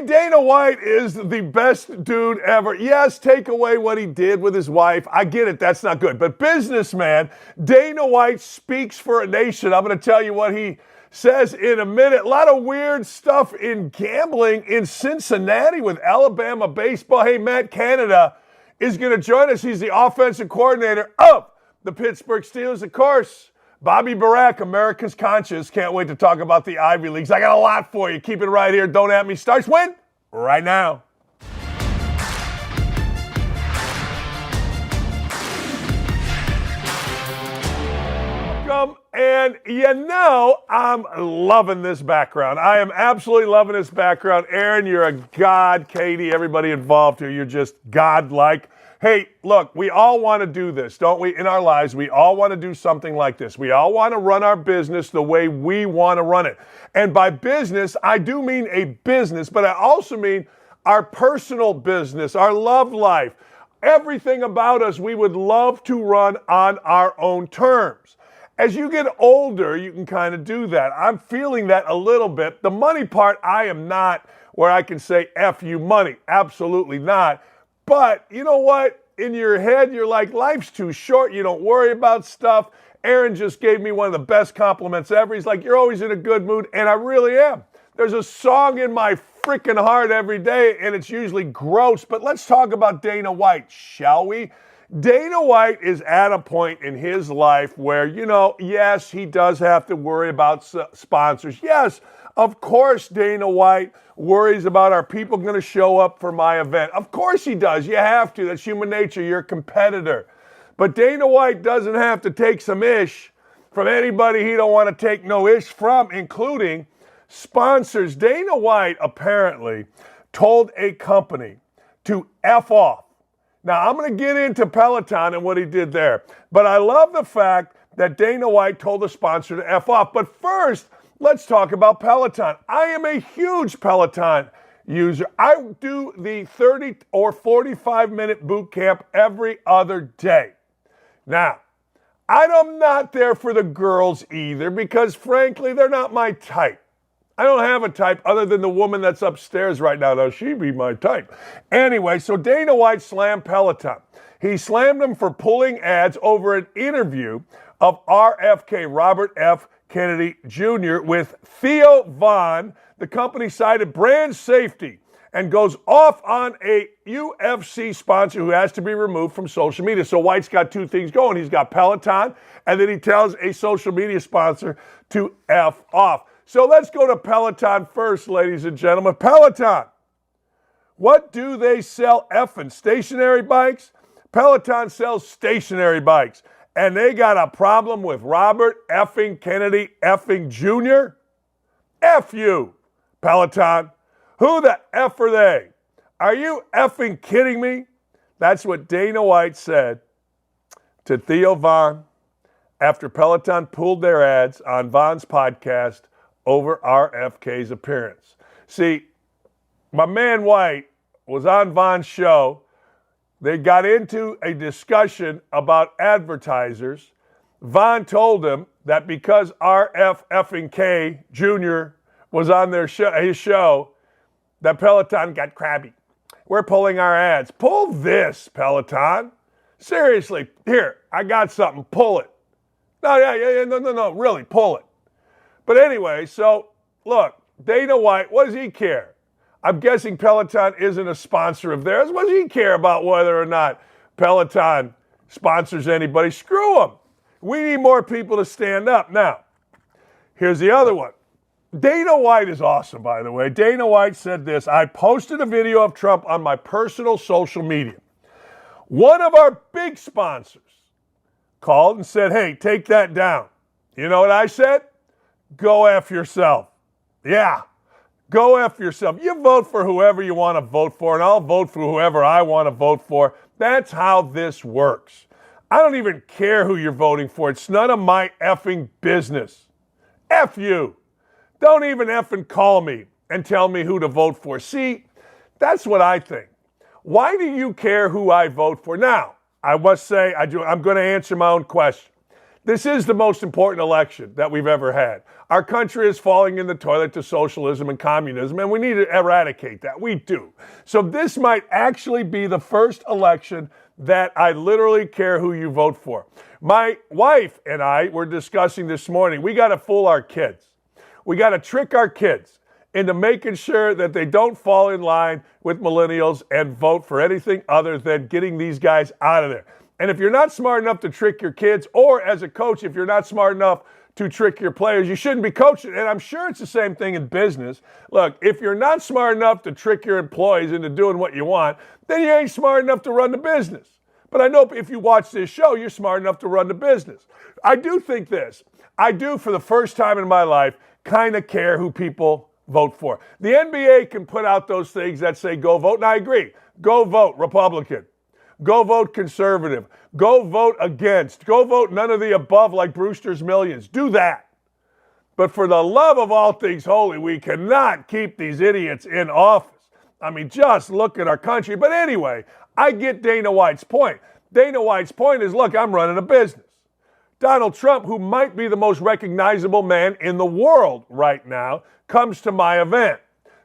Dana White is the best dude ever. Yes, take away what he did with his wife. I get it, that's not good. But businessman, Dana White speaks for a nation. I'm going to tell you what he says in a minute. A lot of weird stuff in gambling in Cincinnati with Alabama baseball. Hey, Matt Canada is going to join us. He's the offensive coordinator of the Pittsburgh Steelers, of course. Bobby Burack, America's conscience. Can't wait to talk about the Ivy Leagues. I got a lot for you. Keep it right here. Don't at me. Starts when? Right now. And you know, I'm loving this background. I am absolutely loving this background. Aaron, you're a god. Katie, everybody involved here, you're just godlike. Hey, look, we all want to do this, don't we? In our lives, we all want to do something like this. We all want to run our business the way we want to run it. And by business, I do mean a business, but I also mean our personal business, our love life. Everything about us, we would love to run on our own terms. As you get older, you can kind of do that. I'm feeling that a little bit. The money part, I am not where I can say, F you money. Absolutely not. But you know what? In your head, you're like, life's too short. You don't worry about stuff. Aaron just gave me one of the best compliments ever. He's like, you're always in a good mood. And I really am. There's a song in my freaking heart every day, and it's usually gross. But let's talk about Dana White, shall we? Dana White is at a point in his life where, you know, yes, he does have to worry about sponsors. Yes, of course, Dana White worries about, are people going to show up for my event? Of course he does. You have to. That's human nature. You're a competitor. But Dana White doesn't have to take some ish from anybody he don't want to take no ish from, including sponsors. Dana White apparently told a company to F off. Now, I'm going to get into Peloton and what he did there. But I love the fact that Dana White told the sponsor to F off. But first, let's talk about Peloton. I am a huge Peloton user. I do the 30 or 45-minute boot camp every other day. Now, I'm not there for the girls either because, frankly, they're not my type. I don't have a type other than the woman that's upstairs right now. Now, she'd be my type. Anyway, so Dana White slammed Peloton. He slammed them for pulling ads over an interview of RFK, Robert F. Kennedy Jr., with Theo Von. The company cited brand safety and goes off on a UFC sponsor who has to be removed from social media. So White's got two things going. He's got Peloton, and then he tells a social media sponsor to F off. So let's go to Peloton first, ladies and gentlemen. Peloton. What do they sell? Effing stationary bikes? Peloton sells stationary bikes. And they got a problem with Robert effing Kennedy effing Jr.? F you, Peloton. Who the F are they? Are you effing kidding me? That's what Dana White said to Theo Von after Peloton pulled their ads on Von's podcast over RFK's appearance. See, my man White was on Von's show. They got into a discussion about advertisers. Von told him that because RFK Jr. was on his show, that Peloton got crabby. We're pulling our ads. Pull this, Peloton. Seriously, here, I got something. Pull it. No, really, pull it. But anyway, so look, Dana White, what does he care? I'm guessing Peloton isn't a sponsor of theirs. What does he care about whether or not Peloton sponsors anybody? Screw him. We need more people to stand up. Now, here's the other one. Dana White is awesome, by the way. Dana White said this: I posted a video of Trump on my personal social media. One of our big sponsors called and said, hey, take that down. You know what I said? Go F yourself. Yeah, go F yourself. You vote for whoever you want to vote for, and I'll vote for whoever I want to vote for. That's how this works. I don't even care who you're voting for. It's none of my effing business. F you. Don't even effing call me and tell me who to vote for. See, that's what I think. Why do you care who I vote for? Now, I must say, I'm going to answer my own question. This is the most important election that we've ever had. Our country is falling in the toilet to socialism and communism, and we need to eradicate that. We do. So this might actually be the first election that I literally care who you vote for. My wife and I were discussing this morning, we got to fool our kids. We got to trick our kids into making sure that they don't fall in line with millennials and vote for anything other than getting these guys out of there. And if you're not smart enough to trick your kids, or as a coach, if you're not smart enough to trick your players, you shouldn't be coaching. And I'm sure it's the same thing in business. Look, if you're not smart enough to trick your employees into doing what you want, then you ain't smart enough to run the business. But I know if you watch this show, you're smart enough to run the business. I do think this. I do, for the first time in my life, kind of care who people vote for. The NBA can put out those things that say go vote, and I agree. Go vote Republican. Go vote conservative. Go vote against. Go vote none of the above like Brewster's Millions. Do that. But for the love of all things holy, we cannot keep these idiots in office. I mean, just look at our country. But anyway, I get Dana White's point. Dana White's point is, look, I'm running a business. Donald Trump, who might be the most recognizable man in the world right now, comes to my event.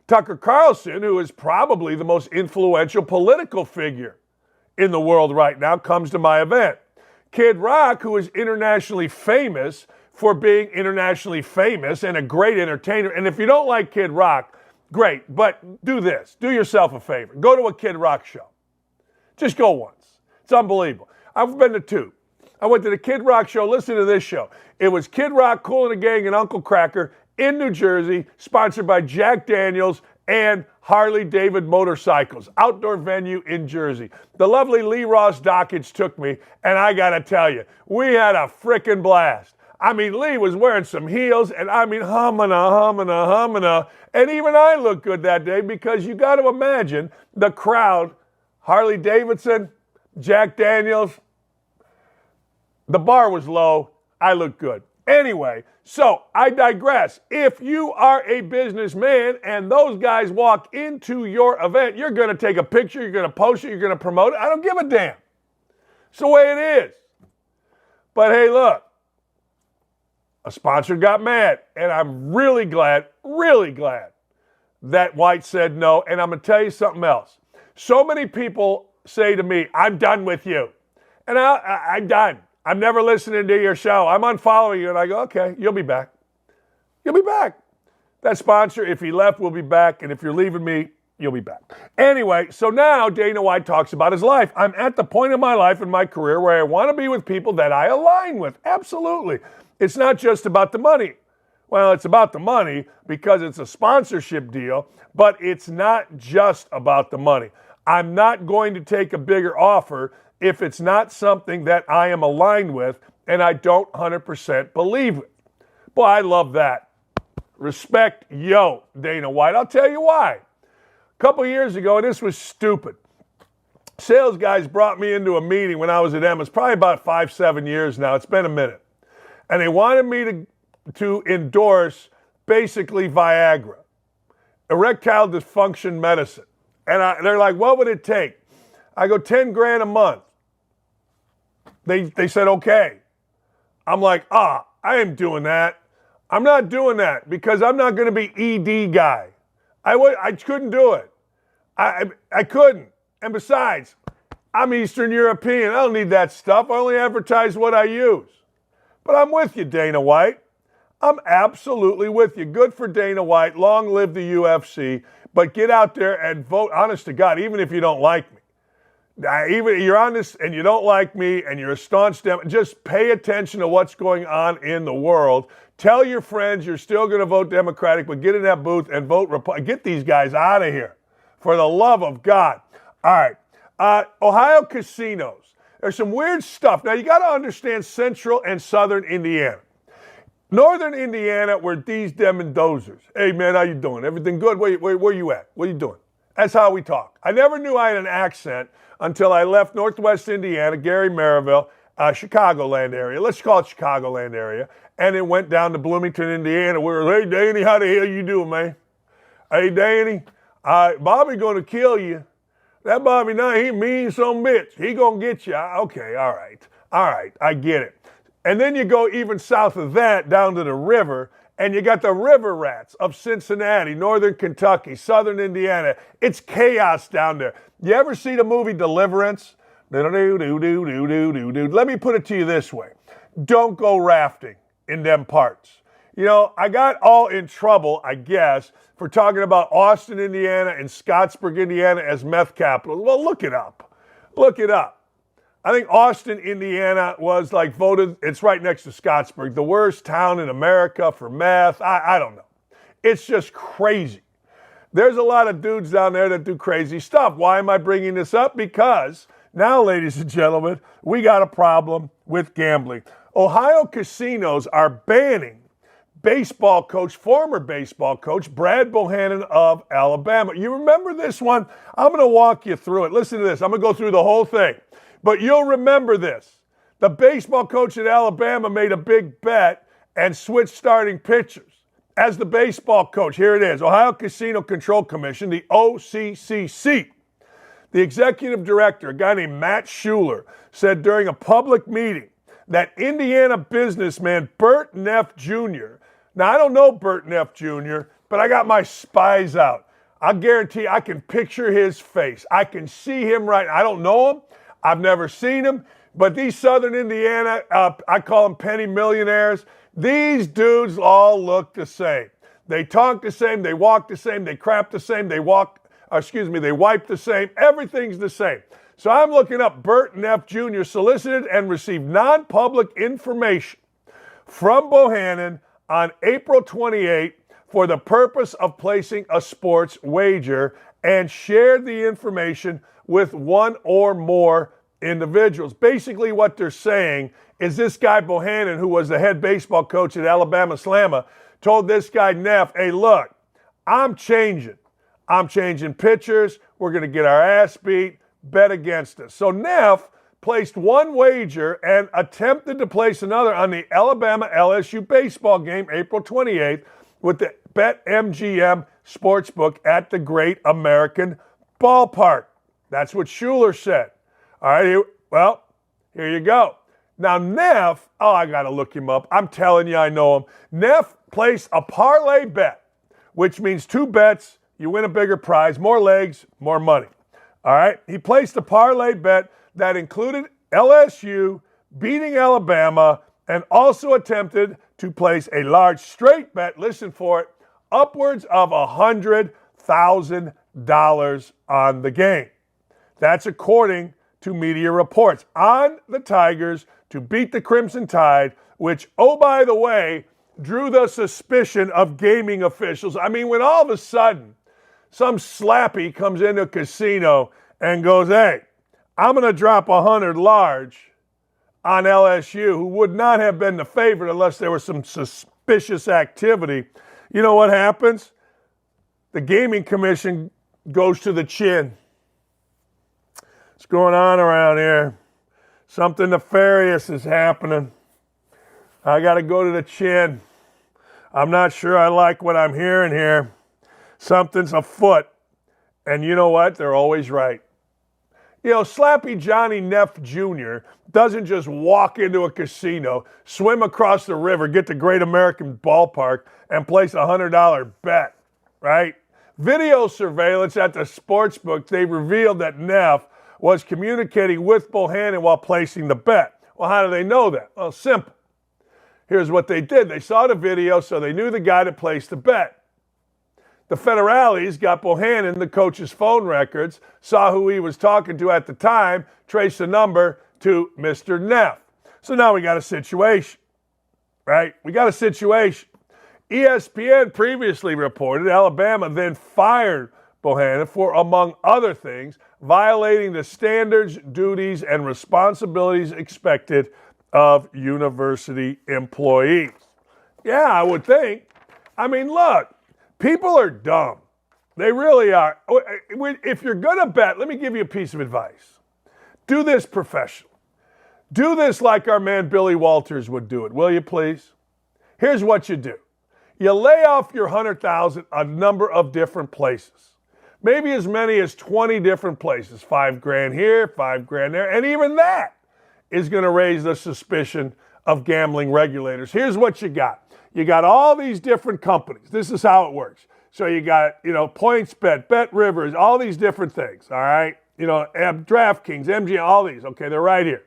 Tucker Carlson, who is probably the most influential political figure in the world right now, comes to my event. Kid Rock, who is internationally famous for being internationally famous and a great entertainer. And if you don't like Kid Rock, great, but do this. Do yourself a favor. Go to a Kid Rock show. Just go once. It's unbelievable. I've been to two. I went to the Kid Rock show. Listen to this show. It was Kid Rock, Kool and the Gang, and Uncle Kracker in New Jersey, sponsored by Jack Daniels and Harley David Motorcycles, outdoor venue in Jersey. The lovely Lee Ross Dakich took me, and I got to tell you, we had a frickin' blast. I mean, Lee was wearing some heels, and I mean, humana. And even I looked good that day, because you got to imagine the crowd, Harley Davidson, Jack Daniels, the bar was low. I looked good. Anyway, so I digress. If you are a businessman and those guys walk into your event, you're going to take a picture, you're going to post it, you're going to promote it. I don't give a damn. It's the way it is. But hey, look, a sponsor got mad, and I'm really glad that White said no. And I'm going to tell you something else. So many people say to me, I'm done with you. And I'm done. I'm never listening to your show. I'm unfollowing you. And I go, okay, you'll be back. You'll be back. That sponsor, if he left, will be back. And if you're leaving me, you'll be back. Anyway, so now Dana White talks about his life. I'm at the point in my life and my career where I want to be with people that I align with. Absolutely. It's not just about the money. Well, it's about the money because it's a sponsorship deal, but it's not just about the money. I'm not going to take a bigger offer if it's not something that I am aligned with and I don't 100% believe it. Boy, I love that. Respect, yo, Dana White. I'll tell you why. A couple years ago, and this was stupid. Sales guys brought me into a meeting when I was at Emma's, probably about 5-7 years now. It's been a minute. And they wanted me to endorse basically Viagra, erectile dysfunction medicine. And they're like, what would it take? I go, $10,000 a month. They said, okay. I'm like, I am doing that. I'm not doing that because I'm not going to be ED guy. I couldn't do it. I couldn't. And besides, I'm Eastern European. I don't need that stuff. I only advertise what I use. But I'm with you, Dana White. I'm absolutely with you. Good for Dana White. Long live the UFC. But get out there and vote, honest to God, even if you don't like me. Even you're on this and you don't like me and you're a staunch Democrat, just pay attention to what's going on in the world. Tell your friends you're still going to vote Democratic, but get in that booth and vote Republican. Get these guys out of here, for the love of God. All right. Ohio casinos. There's some weird stuff. Now, you got to understand central and southern Indiana. Northern Indiana, we're these dem and dozers. Hey, man, how you doing? Everything good? Where you at? What are you doing? That's how we talk. I never knew I had an accent until I left Northwest Indiana, Gary, Maryville, Chicagoland area. Let's call it Chicagoland area. And it went down to Bloomington, Indiana, where, hey, Danny, how the hell you doing, man? Hey, Danny, Bobby going to kill you. That Bobby, now he mean some bitch. He going to get you. Okay, all right, I get it. And then you go even south of that down to the river, and you got the river rats of Cincinnati, northern Kentucky, southern Indiana. It's chaos down there. You ever see the movie Deliverance? Let me put it to you this way. Don't go rafting in them parts. You know, I got all in trouble, I guess, for talking about Austin, Indiana and Scottsburg, Indiana as meth capitals. Well, look it up. Look it up. I think Austin, Indiana was like voted, it's right next to Scottsburg, the worst town in America for meth. I don't know. It's just crazy. There's a lot of dudes down there that do crazy stuff. Why am I bringing this up? Because now, ladies and gentlemen, we got a problem with gambling. Ohio casinos are banning baseball coach, former baseball coach, Brad Bohannon of Alabama. You remember this one? I'm going to walk you through it. Listen to this. I'm going to go through the whole thing. But you'll remember this. The baseball coach at Alabama made a big bet and switched starting pitchers. As the baseball coach, here it is, Ohio Casino Control Commission, the OCCC. The executive director, a guy named Matt Schuler, said during a public meeting that Indiana businessman Burt Neff Jr., now I don't know Burt Neff Jr., but I got my spies out. I guarantee I can picture his face. I can see him right. I don't know him. I've never seen him, but these Southern Indiana, I call them penny millionaires, these dudes all look the same. They talk the same, they walk the same, they crap the same, they wipe the same, everything's the same. So I'm looking up Burt Neff Jr. solicited and received non-public information from Bohannon on April 28 for the purpose of placing a sports wager and shared the information with one or more individuals. Basically what they're saying is this guy Bohannon, who was the head baseball coach at Alabama Slamma, told this guy Neff, hey, look, I'm changing pitchers. We're going to get our ass beat. Bet against us. So Neff placed one wager and attempted to place another on the Alabama LSU baseball game April 28th with the BetMGM Sportsbook at the Great American Ballpark. That's what Schuler said. All right, here you go. Now, Neff, I got to look him up. I'm telling you, I know him. Neff placed a parlay bet, which means two bets, you win a bigger prize, more legs, more money. All right, he placed a parlay bet that included LSU beating Alabama and also attempted to place a large straight bet, listen for it, upwards of $100,000 on the game. That's according to media reports. On the Tigers to beat the Crimson Tide, which, oh, by the way, drew the suspicion of gaming officials. I mean, when all of a sudden some slappy comes into a casino and goes, hey, I'm going to drop 100 large on LSU, who would not have been the favorite unless there was some suspicious activity. You know what happens? The gaming commission goes to the chin. What's going on around here? Something nefarious is happening. I got to go to the chin. I'm not sure I like what I'm hearing here. Something's afoot. And you know what? They're always right. You know, Slappy Johnny Neff Jr. doesn't just walk into a casino, swim across the river, get the Great American Ballpark, and place a $100 bet, right? Video surveillance at the sportsbook, they revealed that Neff was communicating with Bohannon while placing the bet. Well, how do they know that? Well, simple. Here's what they did. They saw the video, so they knew the guy that placed the bet. The federales got Bohannon the coach's phone records, saw who he was talking to at the time, traced the number to Mr. Neff. So now we got a situation, right? We got a situation. ESPN previously reported Alabama then fired Bohannon for, among other things, violating the standards, duties, and responsibilities expected of university employees. Yeah, I would think. I mean, look, people are dumb. They really are. If you're going to bet, let me give you a piece of advice. Do this professionally. Do this like our man Billy Walters would do it, will you please? Here's what you do. You lay off your $100,000 a number of different places. Maybe as many as 20 different places. $5,000 here, $5,000 there, and even that is going to raise the suspicion of gambling regulators. Here's what you got. You got all these different companies. This is how it works. So you got, PointsBet, BetRivers, all these different things, all right? DraftKings, MGM, all these. Okay, they're right here.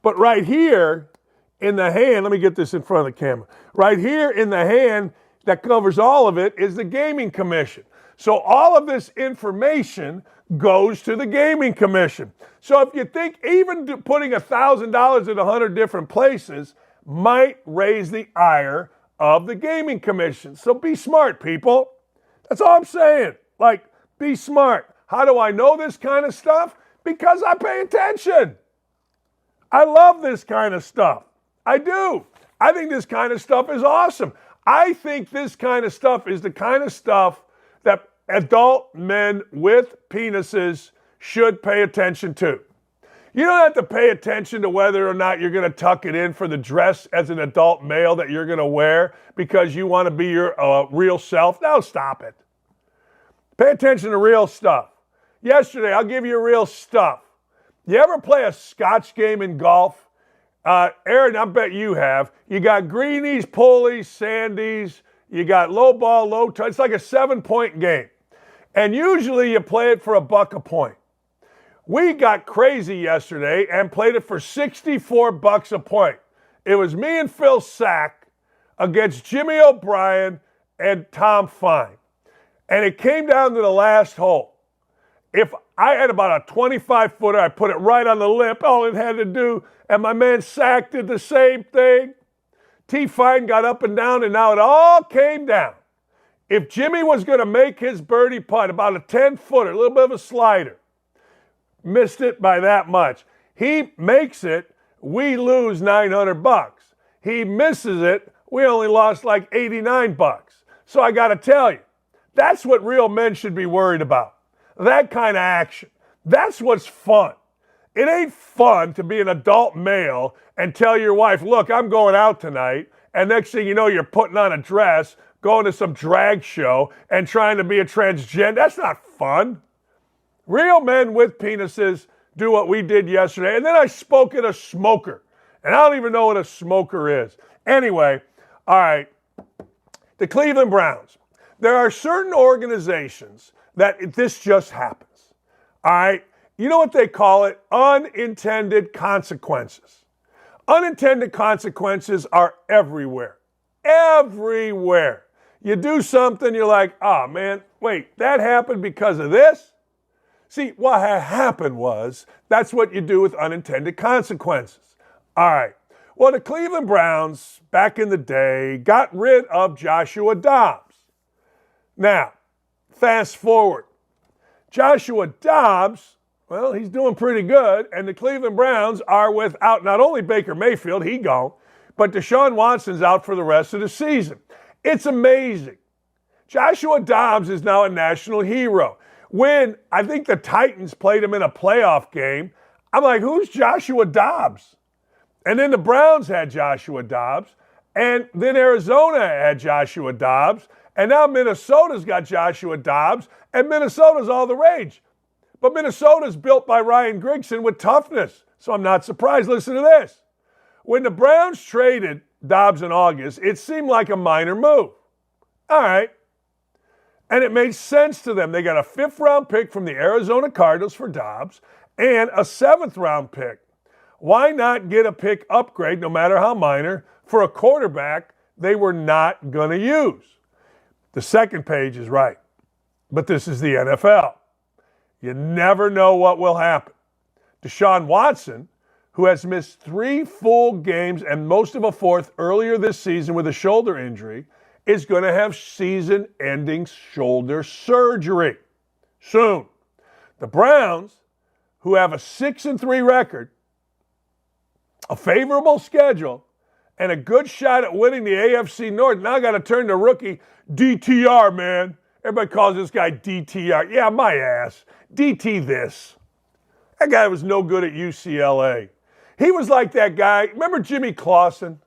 But right here in the hand, let me get this in front of the camera. Right here in the hand that covers all of it is the Gaming Commission. So all of this information goes to the Gaming Commission. So if you think even putting $1,000 in 100 different places might raise the ire of the Gaming Commission. So be smart, people. That's all I'm saying. Be smart. How do I know this kind of stuff? Because I pay attention. I love this kind of stuff. I do. I think this kind of stuff is awesome. I think this kind of stuff is the kind of stuff that adult men with penises should pay attention to. You don't have to pay attention to whether or not you're going to tuck it in for the dress as an adult male that you're going to wear because you want to be your real self. No, stop it. Pay attention to real stuff. Yesterday, I'll give you real stuff. You ever play a scotch game in golf? Aaron, I bet you have. You got greenies, pulleys, sandies. You got low ball, low touch. It's like a 7-point game. And usually you play it for $1 a point. We got crazy yesterday and played it for $64 a point. It was me and Phil Sack against Jimmy O'Brien and Tom Fine. And it came down to the last hole. If I had about a 25-footer, I put it right on the lip, all it had to do, and my man Sack did the same thing. T. Fine got up and down, and now it all came down. If Jimmy was going to make his birdie putt, about a 10-footer, a little bit of a slider, missed it by that much. He makes it, we lose $900. He misses it, we only lost like $89. So I got to tell you, that's what real men should be worried about. That kind of action. That's what's fun. It ain't fun to be an adult male and tell your wife, look, I'm going out tonight, and next thing you know, you're putting on a dress, going to some drag show, and trying to be a transgender. That's not fun. Real men with penises do what we did yesterday. And then I spoke at a smoker. And I don't even know what a smoker is. Anyway, all right, the Cleveland Browns. There are certain organizations that this just happens. All right? You know what they call it? Unintended consequences. Unintended consequences are everywhere. Everywhere. You do something, you're like, oh man, wait, that happened because of this? See, what had happened was, that's what you do with unintended consequences. All right. Well, the Cleveland Browns, back in the day, got rid of Joshua Dobbs. Now, fast forward. Joshua Dobbs, well, he's doing pretty good, and the Cleveland Browns are without not only Baker Mayfield, he gone, but Deshaun Watson's out for the rest of the season. It's amazing. Joshua Dobbs is now a national hero. When I think the Titans played him in a playoff game, I'm like, who's Joshua Dobbs? And then the Browns had Joshua Dobbs, and then Arizona had Joshua Dobbs, and now Minnesota's got Joshua Dobbs, and Minnesota's all the rage. But Minnesota's built by Ryan Grigson with toughness, so I'm not surprised. Listen to this. When the Browns traded Dobbs in August, it seemed like a minor move. All right. And it made sense to them. They got a 5th-round pick from the Arizona Cardinals for Dobbs and a 7th-round pick. Why not get a pick upgrade, no matter how minor, for a quarterback they were not going to use? The second page is right. But this is the NFL. You never know what will happen. Deshaun Watson, who has missed 3 full games and most of a 4th earlier this season with a shoulder injury, is going to have season-ending shoulder surgery soon. The Browns, who have a 6-3 record, a favorable schedule, and a good shot at winning the AFC North, now got to turn to rookie DTR, man. Everybody calls this guy DTR. Yeah, my ass. DT this. That guy was no good at UCLA. He was like that guy. Remember Jimmy Clausen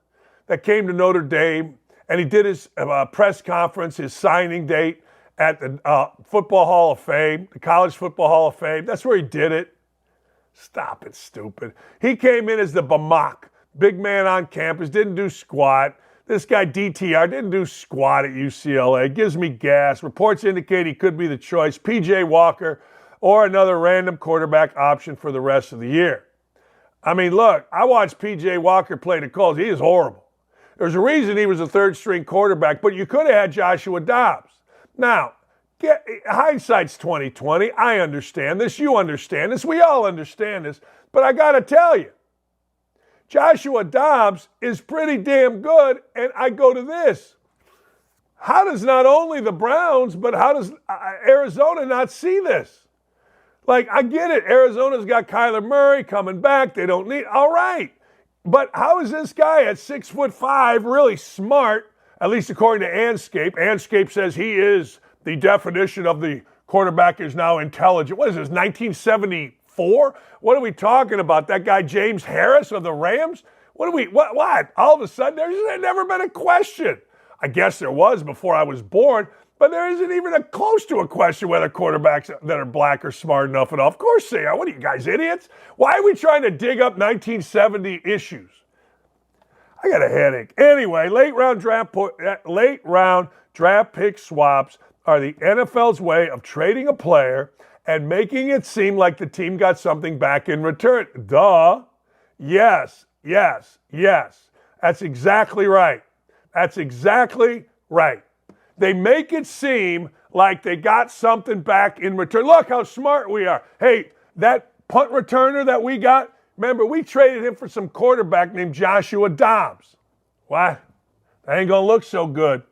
that came to Notre Dame? And he did his press conference, his signing date at the Football Hall of Fame, the College Football Hall of Fame. That's where he did it. Stop it, stupid. He came in as the Bamak, big man on campus, didn't do squat. This guy, DTR, didn't do squat at UCLA. Gives me gas. Reports indicate he could be the choice. P.J. Walker or another random quarterback option for the rest of the year. I mean, look, I watched P.J. Walker play the Colts. He is horrible. There's a reason he was a third-string quarterback, but you could have had Joshua Dobbs. Now, hindsight's 20/20. I understand this. You understand this. We all understand this. But I got to tell you, Joshua Dobbs is pretty damn good, and I go to this. How does not only the Browns, but how does Arizona not see this? Like, I get it. Arizona's got Kyler Murray coming back. They don't need, all right. But how is this guy at 6'5", really smart, at least according to Anscape? Anscape says he is the definition of the quarterback is now intelligent. What is this, 1974? What are we talking about? That guy James Harris of the Rams? What? All of a sudden, there's never been a question. I guess there was before I was born, but there isn't even close to a question whether quarterbacks that are black are smart enough at all. Of course they are. What are you guys, idiots? Why are we trying to dig up 1970 issues? I got a headache. Anyway, late round draft pick swaps are the NFL's way of trading a player and making it seem like the team got something back in return. Duh. Yes. That's exactly right. They make it seem like they got something back in return. Look how smart we are. Hey, that punt returner that we got, remember, we traded him for some quarterback named Joshua Dobbs. What? That ain't going to look so good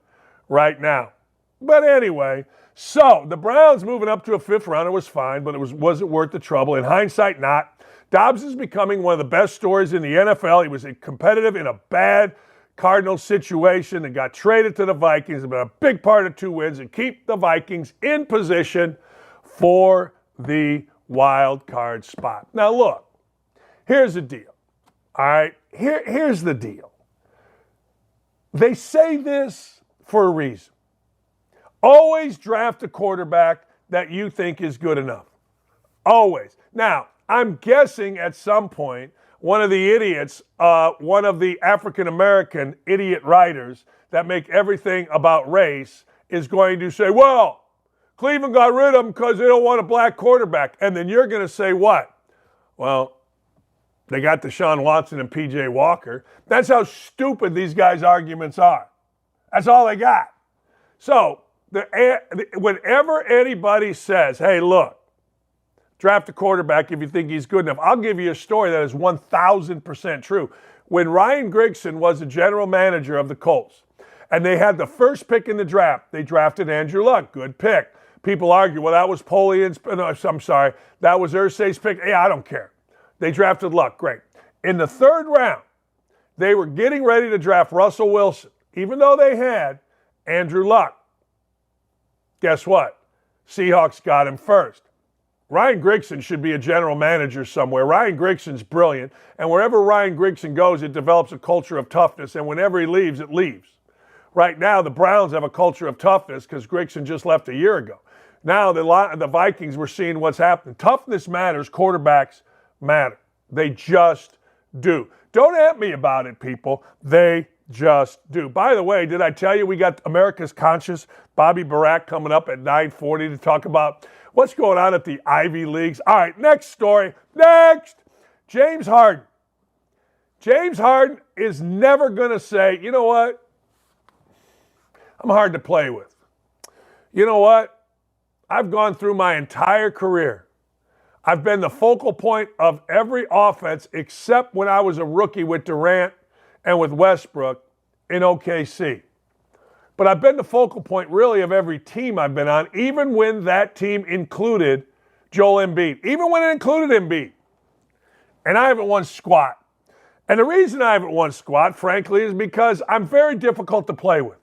right now. But anyway, so the Browns moving up to a fifth rounder was fine, but was it worth the trouble? In hindsight, not. Dobbs is becoming one of the best stories in the NFL. He was competitive in a bad Cardinals situation and got traded to the Vikings. It's been a big part of 2 wins and keep the Vikings in position for the wild card spot. Now look, here's the deal. All right, here's the deal. They say this for a reason. Always draft a quarterback that you think is good enough. Always. Now, I'm guessing at some point one of the idiots, one of the African-American idiot writers that make everything about race is going to say, well, Cleveland got rid of him because they don't want a black quarterback. And then you're going to say what? Well, they got Deshaun Watson and P.J. Walker. That's how stupid these guys' arguments are. That's all they got. So whenever anybody says, hey, look, draft a quarterback if you think he's good enough, I'll give you a story that is 1,000% true. When Ryan Grigson was the general manager of the Colts, and they had the first pick in the draft, they drafted Andrew Luck. Good pick. People argue, well, that was that was Irsay's pick. Yeah, I don't care. They drafted Luck. Great. In the third round, they were getting ready to draft Russell Wilson, even though they had Andrew Luck. Guess what? Seahawks got him first. Ryan Grigson should be a general manager somewhere. Ryan Grigson's brilliant, and wherever Ryan Grigson goes, it develops a culture of toughness, and whenever he leaves, it leaves. Right now, the Browns have a culture of toughness because Grigson just left a year ago. Now, the Vikings, we're seeing what's happening. Toughness matters. Quarterbacks matter. They just do. Don't at me about it, people. They just do. By the way, did I tell you we got America's Conscious, Bobby Burack, coming up at 9:40 to talk about what's going on at the Ivy Leagues. All right, next story. Next, James Harden. James Harden is never going to say, you know what? I'm hard to play with. You know what? I've gone through my entire career. I've been the focal point of every offense except when I was a rookie with Durant and with Westbrook in OKC. But I've been the focal point, really, of every team I've been on, even when that team included Joel Embiid, even when it included Embiid. And I haven't won squat. And the reason I haven't won squat, frankly, is because I'm very difficult to play with.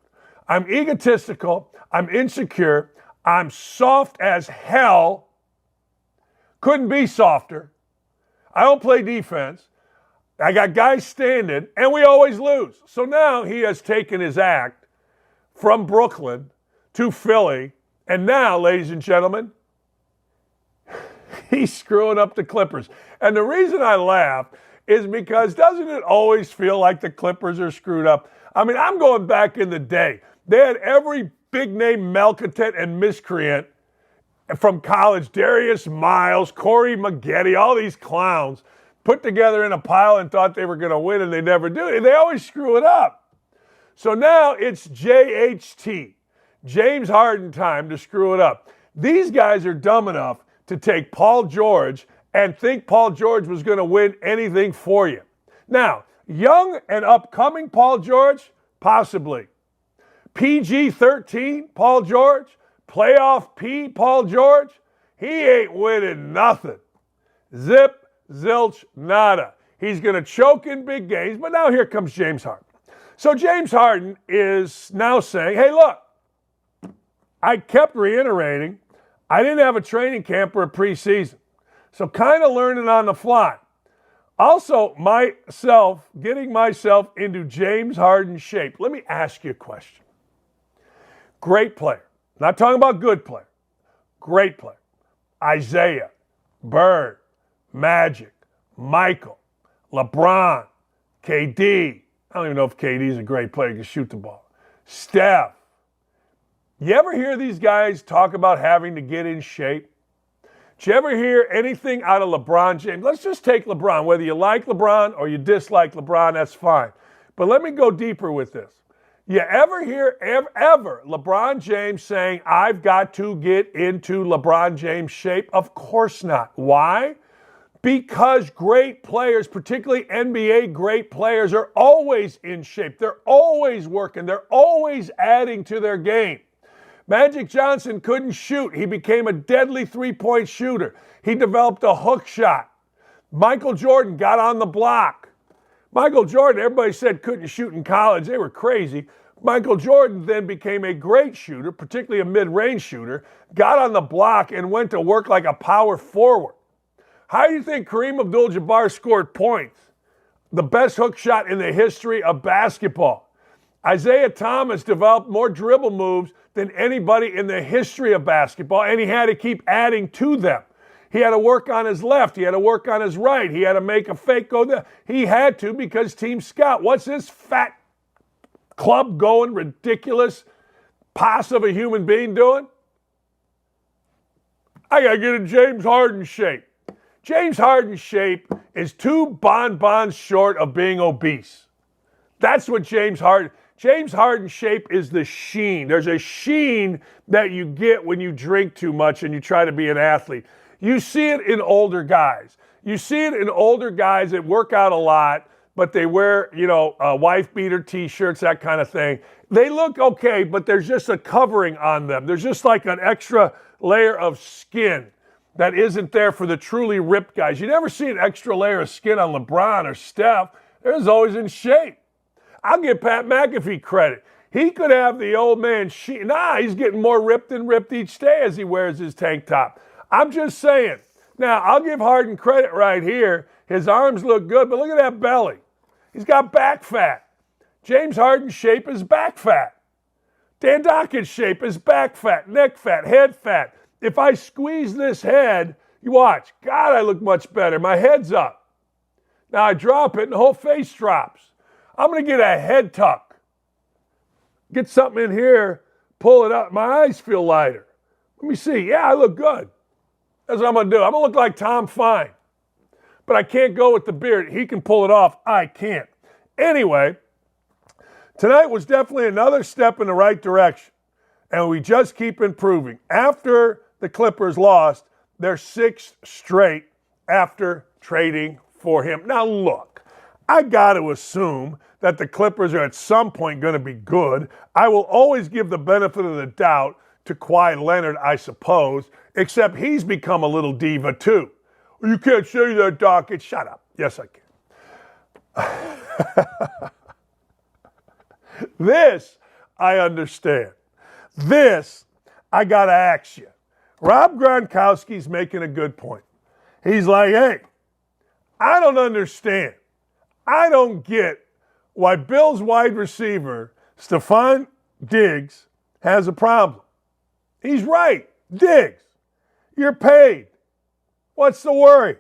I'm egotistical. I'm insecure. I'm soft as hell. Couldn't be softer. I don't play defense. I got guys standing, and we always lose. So now he has taken his act from Brooklyn to Philly, and now, ladies and gentlemen, he's screwing up the Clippers. And the reason I laugh is because doesn't it always feel like the Clippers are screwed up? I mean, I'm going back in the day. They had every big-name malcontent and miscreant from college, Darius Miles, Corey Maggette, all these clowns put together in a pile and thought they were going to win, and they never do. They always screw it up. So now it's JHT, James Harden time to screw it up. These guys are dumb enough to take Paul George and think Paul George was going to win anything for you. Now, young and upcoming Paul George, possibly. PG-13 Paul George, playoff P Paul George, he ain't winning nothing. Zip, zilch, nada. He's going to choke in big games, but now here comes James Harden. So James Harden is now saying, hey, look, I kept reiterating, I didn't have a training camp or a preseason. So kind of learning on the fly. Also, getting myself into James Harden shape. Let me ask you a question. Great player. Not talking about good player. Great player. Isaiah, Bird, Magic, Michael, LeBron, KD. I don't even know if KD is a great player. He can shoot the ball. Steph. You ever hear these guys talk about having to get in shape? Did you ever hear anything out of LeBron James? Let's just take LeBron. Whether you like LeBron or you dislike LeBron, that's fine. But let me go deeper with this. You ever hear ever LeBron James saying, I've got to get into LeBron James shape? Of course not. Why? Because great players, particularly NBA great players, are always in shape. They're always working. They're always adding to their game. Magic Johnson couldn't shoot. He became a deadly three-point shooter. He developed a hook shot. Michael Jordan got on the block. Michael Jordan, everybody said couldn't shoot in college. They were crazy. Michael Jordan then became a great shooter, particularly a mid-range shooter, got on the block and went to work like a power forward. How do you think Kareem Abdul-Jabbar scored points? The best hook shot in the history of basketball. Isaiah Thomas developed more dribble moves than anybody in the history of basketball, and he had to keep adding to them. He had to work on his left. He had to work on his right. He had to make a fake go there. He had to because Team Scout. What's this fat club going, ridiculous pass of a human being doing? I got to get in James Harden shape. James Harden's shape is two bonbons short of being obese. That's what James Harden's shape is the sheen. There's a sheen that you get when you drink too much and you try to be an athlete. You see it in older guys. You see it in older guys that work out a lot, but they wear, wife beater T-shirts, that kind of thing. They look okay, but there's just a covering on them. There's just like an extra layer of skin that isn't there for the truly ripped guys. You never see an extra layer of skin on LeBron or Steph. They're always in shape. I'll give Pat McAfee credit. He could have the old man he's getting more ripped and ripped each day as he wears his tank top. I'm just saying. Now, I'll give Harden credit right here. His arms look good, but look at that belly. He's got back fat. James Harden's shape is back fat. Dan Dakich's shape is back fat, neck fat, head fat. If I squeeze this head, you watch. God, I look much better. My head's up. Now I drop it and the whole face drops. I'm going to get a head tuck. Get something in here, pull it up. My eyes feel lighter. Let me see. Yeah, I look good. That's what I'm going to do. I'm going to look like Tom Fine. But I can't go with the beard. He can pull it off. I can't. Anyway, tonight was definitely another step in the right direction. And we just keep improving. After the Clippers lost their sixth straight after trading for him. Now look, I got to assume that the Clippers are at some point going to be good. I will always give the benefit of the doubt to Kawhi Leonard, I suppose, except he's become a little diva too. You can't say that, Dakich. Shut up. Yes, I can. This, I understand. This, I got to ask you. Rob Gronkowski's making a good point. He's like, hey, I don't understand. I don't get why Bill's wide receiver, Stefon Diggs, has a problem. He's right. Diggs, you're paid. What's the worry?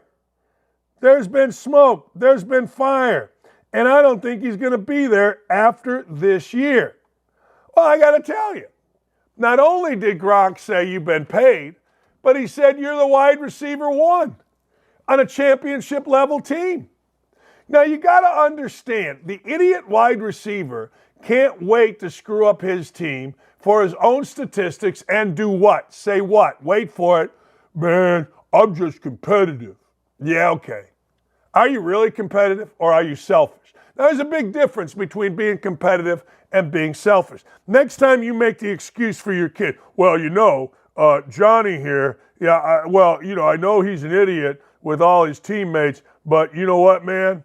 There's been smoke. There's been fire. And I don't think he's going to be there after this year. Well, I got to tell you, not only did Gronk say you've been paid, but he said you're the wide receiver one on a championship level team. Now, you got to understand, the idiot wide receiver can't wait to screw up his team for his own statistics and do what? Say what? Wait for it. Man, I'm just competitive. Yeah, okay. Are you really competitive or are you selfish? Now, there's a big difference between being competitive and being selfish. Next time you make the excuse for your kid, well, Johnny here, I know he's an idiot with all his teammates, but you know what, man?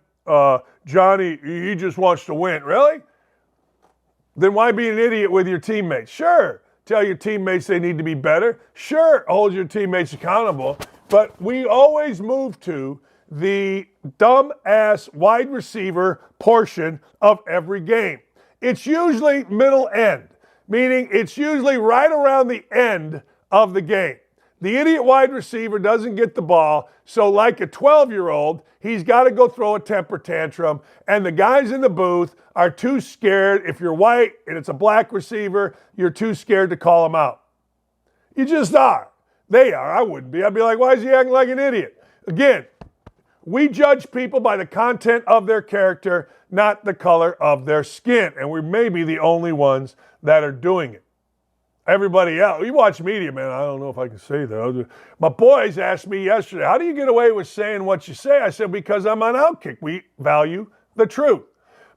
Johnny, he just wants to win. Really? Then why be an idiot with your teammates? Sure, tell your teammates they need to be better. Sure, hold your teammates accountable. But we always move to the dumb-ass wide receiver portion of every game. It's usually middle end, meaning it's usually right around the end of the game. The idiot wide receiver doesn't get the ball, so like a 12-year-old, he's got to go throw a temper tantrum, and the guys in the booth are too scared. If you're white and it's a black receiver, you're too scared to call him out. You just are. They are. I wouldn't be. I'd be like, why is he acting like an idiot? Again, we judge people by the content of their character, not the color of their skin, and we may be the only ones that are doing it. Everybody else, you watch media, man, I don't know if I can say that. My boys asked me yesterday, how do you get away with saying what you say? I said, because I'm on OutKick. We value the truth.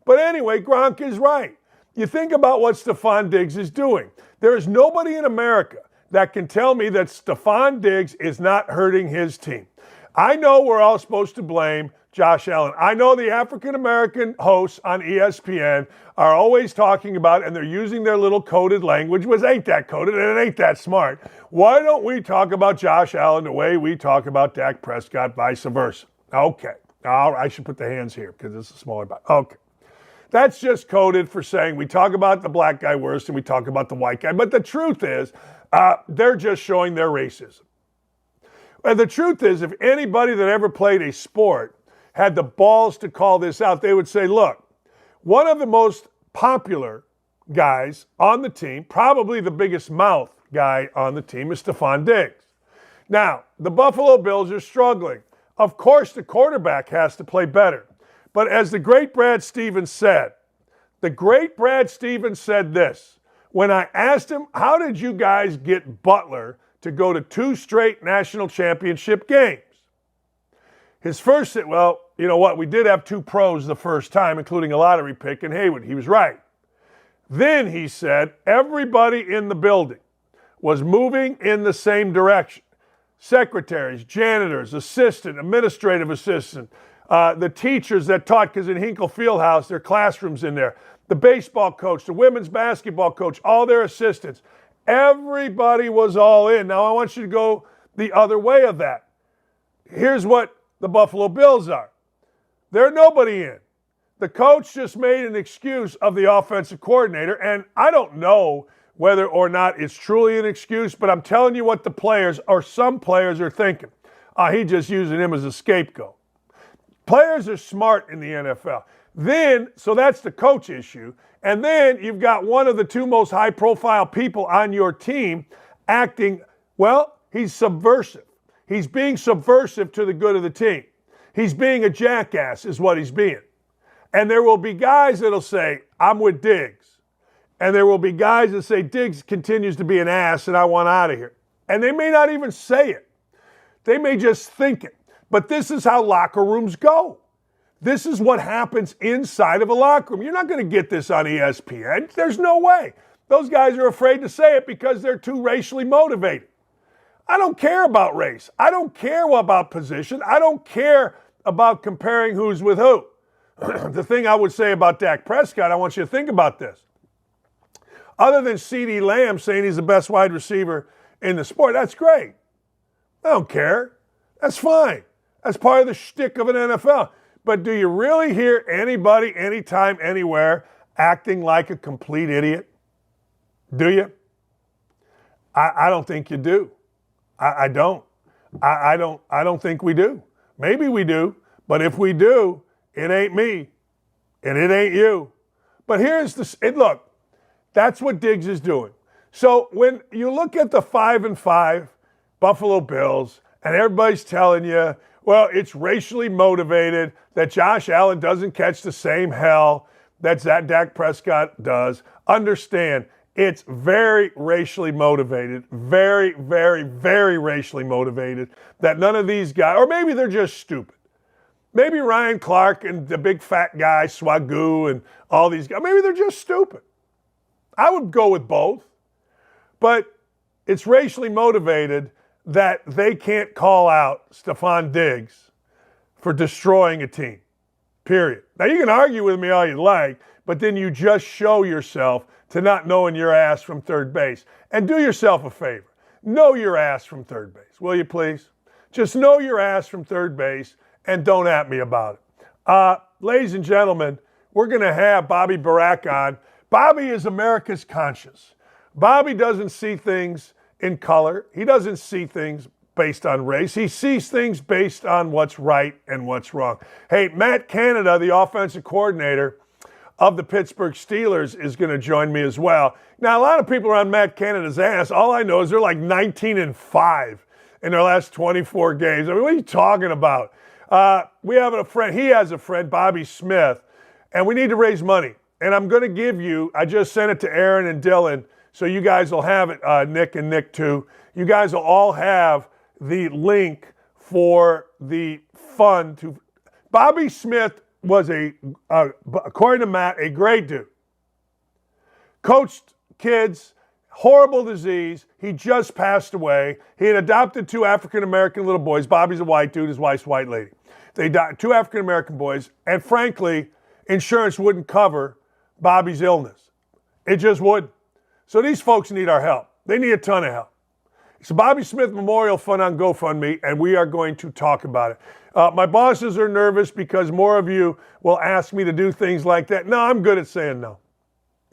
But anyway, Gronk is right. You think about what Stefon Diggs is doing. There is nobody in America that can tell me that Stefon Diggs is not hurting his team. I know we're all supposed to blame Josh Allen. I know the African-American hosts on ESPN are always talking about, and they're using their little coded language, which ain't that coded and it ain't that smart. Why don't we talk about Josh Allen the way we talk about Dak Prescott, vice versa? Okay. I should put the hands here because it's a smaller body. Okay. That's just coded for saying we talk about the black guy worse and we talk about the white guy. But the truth is, they're just showing their racism. And the truth is, if anybody that ever played a sport had the balls to call this out, they would say, look, one of the most popular guys on the team, probably the biggest mouth guy on the team, is Stefon Diggs. Now, the Buffalo Bills are struggling. Of course, the quarterback has to play better. But as the great Brad Stevens said, this, when I asked him, how did you guys get Butler to go to 2 straight national championship games? His first, well, you know what? We did have 2 pros the first time, including a lottery pick in Haywood. He was right. Then he said everybody in the building was moving in the same direction. Secretaries, janitors, assistant, administrative assistant, the teachers that taught, because in Hinkle Fieldhouse, there are classrooms in there, the baseball coach, the women's basketball coach, all their assistants. Everybody was all in. Now, I want you to go the other way of that. Here's what the Buffalo Bills are. They're nobody in. The coach just made an excuse of the offensive coordinator, and I don't know whether or not it's truly an excuse, but I'm telling you what the players, or some players, are thinking. He's just using him as a scapegoat. Players are smart in the NFL. So that's the coach issue. And then you've got one of the 2 most high-profile people on your team acting, well, he's subversive. He's being subversive to the good of the team. He's being a jackass is what he's being. And there will be guys that'll say, I'm with Diggs. And there will be guys that say, Diggs continues to be an ass and I want out of here. And they may not even say it. They may just think it. But this is how locker rooms go. This is what happens inside of a locker room. You're not going to get this on ESPN. There's no way. Those guys are afraid to say it because they're too racially motivated. I don't care about race. I don't care about position. I don't care about comparing who's with who. The thing I would say about Dak Prescott, I want you to think about this. Other than CeeDee Lamb saying he's the best wide receiver in the sport, that's great. I don't care. That's fine. That's part of the shtick of an NFL. But do you really hear anybody, anytime, anywhere, acting like a complete idiot? Do you? I don't think you do. I don't. I don't think we do. Maybe we do, But if we do, it ain't me, and it ain't you. But here's look, that's what Diggs is doing. So when you look at the 5-5 Buffalo Bills, and everybody's telling you, well, it's racially motivated, that Josh Allen doesn't catch the same hell that Dak Prescott does, understand it's very racially motivated, very, very, very racially motivated, that none of these guys, or maybe they're just stupid. Maybe Ryan Clark and the big fat guy, Swagoo, and all these guys, maybe they're just stupid. I would go with both. But it's racially motivated that they can't call out Stefon Diggs for destroying a team, period. Now, you can argue with me all you like, but then you just show yourself to not knowing your ass from third base. And do yourself a favor. Know your ass from third base, will you please? Just know your ass from third base and don't at me about it. Ladies and gentlemen, we're going to have Bobby Burack on. Bobby is America's conscience. Bobby doesn't see things in color. He doesn't see things based on race. He sees things based on what's right and what's wrong. Hey, Matt Canada, the offensive coordinator of the Pittsburgh Steelers, is going to join me as well. Now, a lot of people are on Matt Canada's ass. All I know is they're like 19-5 in their last 24 games. I mean, what are you talking about? We have a friend. He has a friend, Bobby Smith, and we need to raise money. And I'm going to give you, I just sent it to Aaron and Dylan, so you guys will have it, Nick and Nick too. You guys will all have the link for the fund to. Bobby Smith was according to Matt, a great dude. Coached kids, horrible disease. He just passed away. He had adopted 2 African-American little boys. Bobby's a white dude, his wife's a white lady. They died, 2 African-American boys, and frankly, insurance wouldn't cover Bobby's illness. It just wouldn't. So these folks need our help. They need a ton of help. It's a Bobby Smith Memorial Fund on GoFundMe, and we are going to talk about it. My bosses are nervous because more of you will ask me to do things like that. No, I'm good at saying no.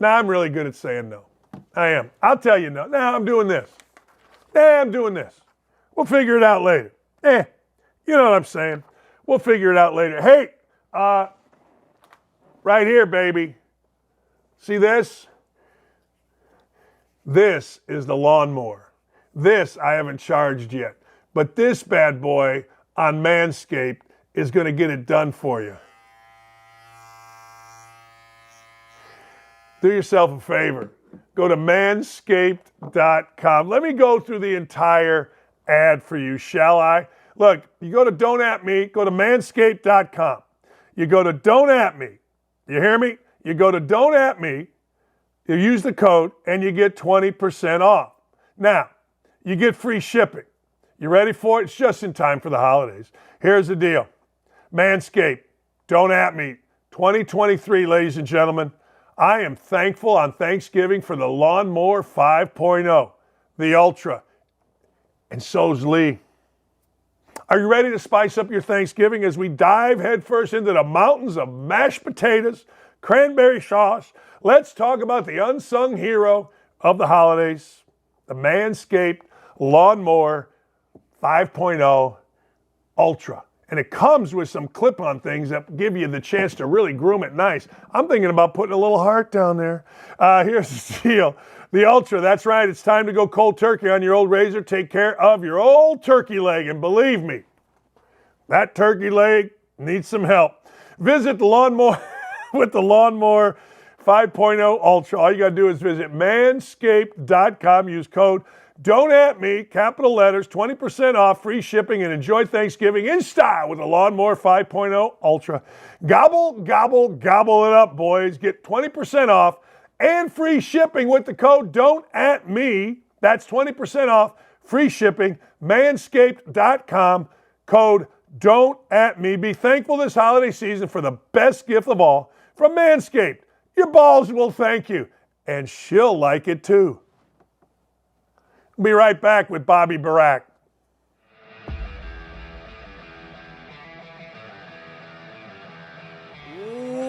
No, I'm really good at saying no. I am. I'll tell you no. No, I'm doing this. I'm doing this. We'll figure it out later. You know what I'm saying. We'll figure it out later. Hey, right here, baby. See this? This is the lawnmower. This I haven't charged yet. But this bad boy on Manscaped is going to get it done for you. Do yourself a favor. Go to manscaped.com. Let me go through the entire ad for you, shall I? Look, you go to Don't At Me, go to manscaped.com. You go to Don't At Me. You hear me? You go to Don't At Me. You use the code, and you get 20% off. Now, you get free shipping. You ready for it? It's just in time for the holidays. Here's the deal. Manscaped, Don't At Me, 2023, ladies and gentlemen. I am thankful on Thanksgiving for the Lawnmower 5.0, the Ultra, and so's Lee. Are you ready to spice up your Thanksgiving as we dive headfirst into the mountains of mashed potatoes, cranberry sauce? Let's talk about the unsung hero of the holidays, the Manscaped Lawnmower 5.0 Ultra. And it comes with some clip-on things that give you the chance to really groom it nice. I'm thinking about putting a little heart down there. Here's the deal. The Ultra, that's right. It's time to go cold turkey on your old razor. Take care of your old turkey leg. And believe me, that turkey leg needs some help. Visit the lawnmower with the Lawnmower 5.0 Ultra. All you got to do is visit manscaped.com. Use code Don't At Me, capital letters, 20% off, free shipping, and enjoy Thanksgiving in style with the Lawnmower 5.0 Ultra. Gobble, gobble, gobble it up, boys. Get 20% off and free shipping with the code Don't At Me. That's 20% off, free shipping, manscaped.com, code Don't At Me. Be thankful this holiday season for the best gift of all from Manscaped. Your balls will thank you, and she'll like it too. We'll be right back with Bobby Burack.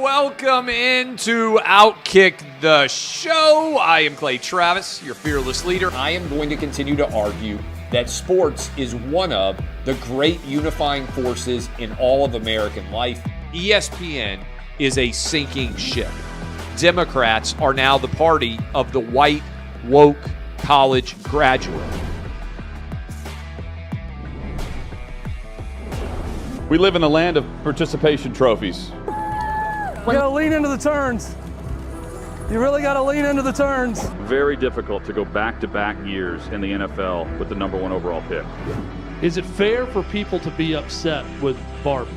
Welcome into OutKick the show. I am Clay Travis, your fearless leader. I am going to continue to argue that sports is one of the great unifying forces in all of American life. ESPN is a sinking ship. Democrats are now the party of the white, woke college graduate. We live in the land of participation trophies. You gotta lean into the turns. You really gotta lean into the turns. Very difficult to go back-to-back years in the NFL with the number 1 overall pick. Is it fair for people to be upset with Barbie?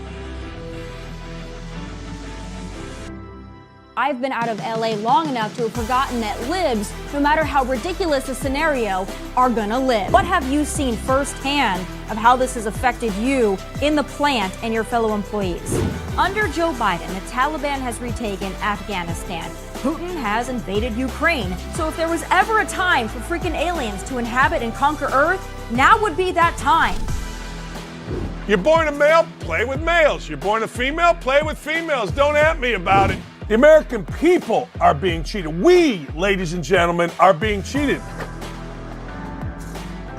I've been out of LA long enough to have forgotten that libs, no matter how ridiculous the scenario, are gonna live. What have you seen firsthand of how this has affected you in the plant and your fellow employees? Under Joe Biden, the Taliban has retaken Afghanistan. Putin has invaded Ukraine. So if there was ever a time for freaking aliens to inhabit and conquer Earth, now would be that time. You're born a male, play with males. You're born a female, play with females. Don't at me about it. The American people are being cheated. We, ladies and gentlemen, are being cheated.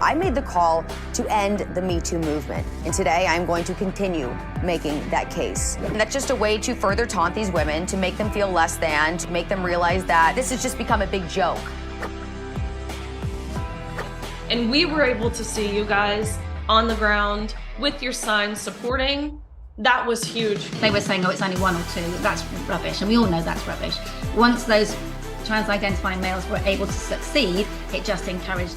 I made the call to end the Me Too movement, and today I'm going to continue making that case. And that's just a way to further taunt these women, to make them feel less than, to make them realize that this has just become a big joke. And we were able to see you guys on the ground with your signs supporting. That was huge. They were saying, oh, it's only 1 or 2. That's rubbish, and we all know that's rubbish. Once those trans-identifying males were able to succeed, it just encouraged.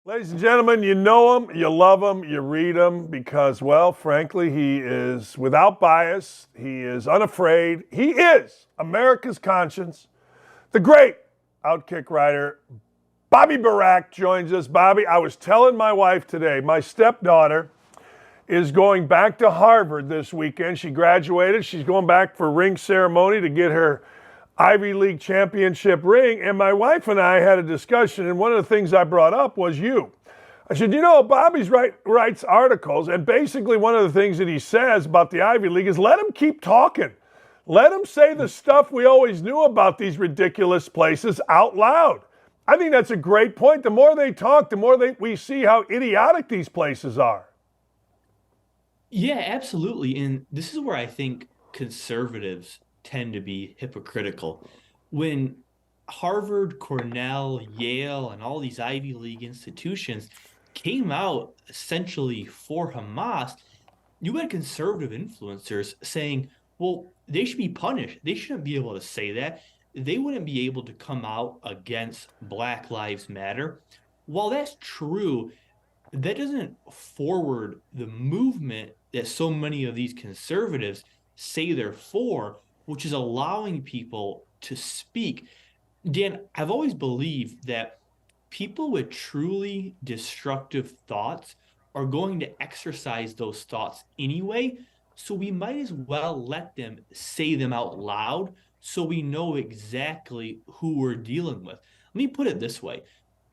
Ladies and gentlemen, you know him, you love him, you read him because, well, frankly, he is without bias. He is unafraid. He is America's conscience. The great OutKick writer, Bobby Burack, joins us. Bobby, I was telling my wife today, my stepdaughter is going back to Harvard this weekend. She graduated. She's going back for ring ceremony to get her Ivy League championship ring, and my wife and I had a discussion, and one of the things I brought up was you. I said, you know, Bobby's writes articles, and basically one of the things that he says about the Ivy League is let him keep talking. Let him say the stuff we always knew about these ridiculous places out loud. I think that's a great point. The more they talk, the more we see how idiotic these places are. Yeah, absolutely. And this is where I think conservatives tend to be hypocritical. When Harvard, Cornell, Yale, and all these Ivy League institutions came out essentially for Hamas, you had conservative influencers saying, well, they should be punished. They shouldn't be able to say that. They wouldn't be able to come out against Black Lives Matter. While that's true, that doesn't forward the movement that so many of these conservatives say they're for, which is allowing people to speak. Dan, I've always believed that people with truly destructive thoughts are going to exercise those thoughts anyway. So we might as well let them say them out loud so we know exactly who we're dealing with. Let me put it this way.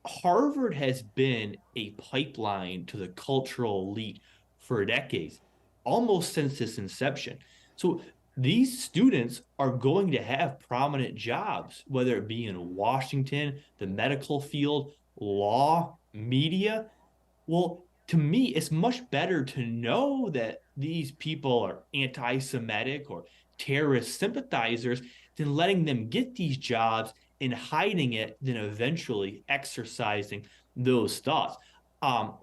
Harvard has been a pipeline to the cultural elite for decades, almost since its inception. So these students are going to have prominent jobs, whether it be in Washington, the medical field, law, media. Well, to me, it's much better to know that these people are anti-Semitic or terrorist sympathizers than letting them get these jobs and hiding it than eventually exercising those thoughts.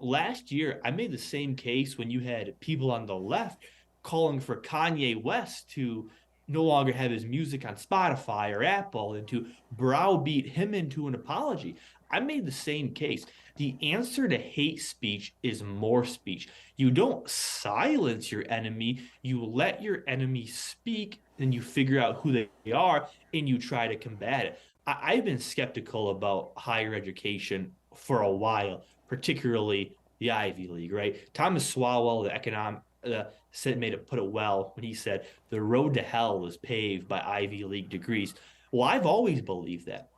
Last year, I made the same case when you had people on the left calling for Kanye West to no longer have his music on Spotify or Apple and to browbeat him into an apology. I made the same case. The answer to hate speech is more speech. You don't silence your enemy. You let your enemy speak, then you figure out who they are, and you try to combat it. I've been skeptical about higher education for a while, particularly the Ivy League, right? Thomas Sowell, the economic put it well when he said, the road to hell is paved by Ivy League degrees. Well, I've always believed that.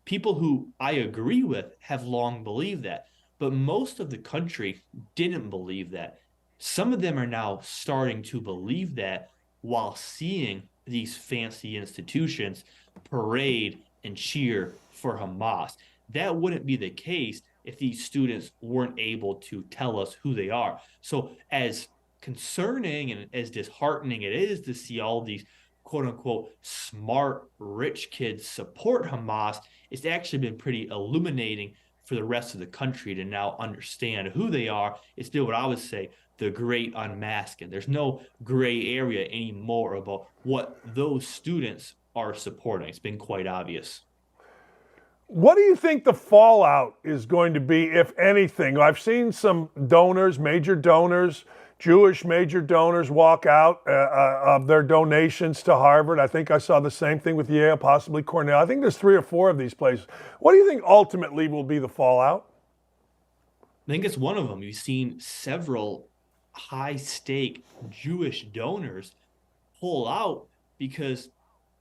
People who I agree with have long believed that, but most of the country didn't believe that. Some of them are now starting to believe that while seeing these fancy institutions parade and cheer for Hamas. That wouldn't be the case if these students weren't able to tell us who they are. So as concerning and as disheartening it is to see all these quote unquote smart rich kids support Hamas, it's actually been pretty illuminating for the rest of the country to now understand who they are. It's still what I would say the great unmasking. There's no gray area anymore about what those students are supporting. It's been quite obvious. What do you think the fallout is going to be, if anything? I've seen some donors, major donors, Jewish major donors walk out of their donations to Harvard. I think I saw the same thing with Yale, possibly Cornell. I think there's 3 or 4 of these places. What do you think ultimately will be the fallout? I think it's one of them. You've seen several high-stake Jewish donors pull out because,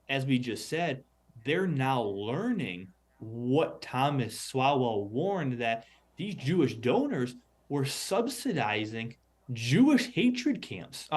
as we just said, they're now learning what Thomas Sowell warned, that these Jewish donors were subsidizing Jewish hatred camps.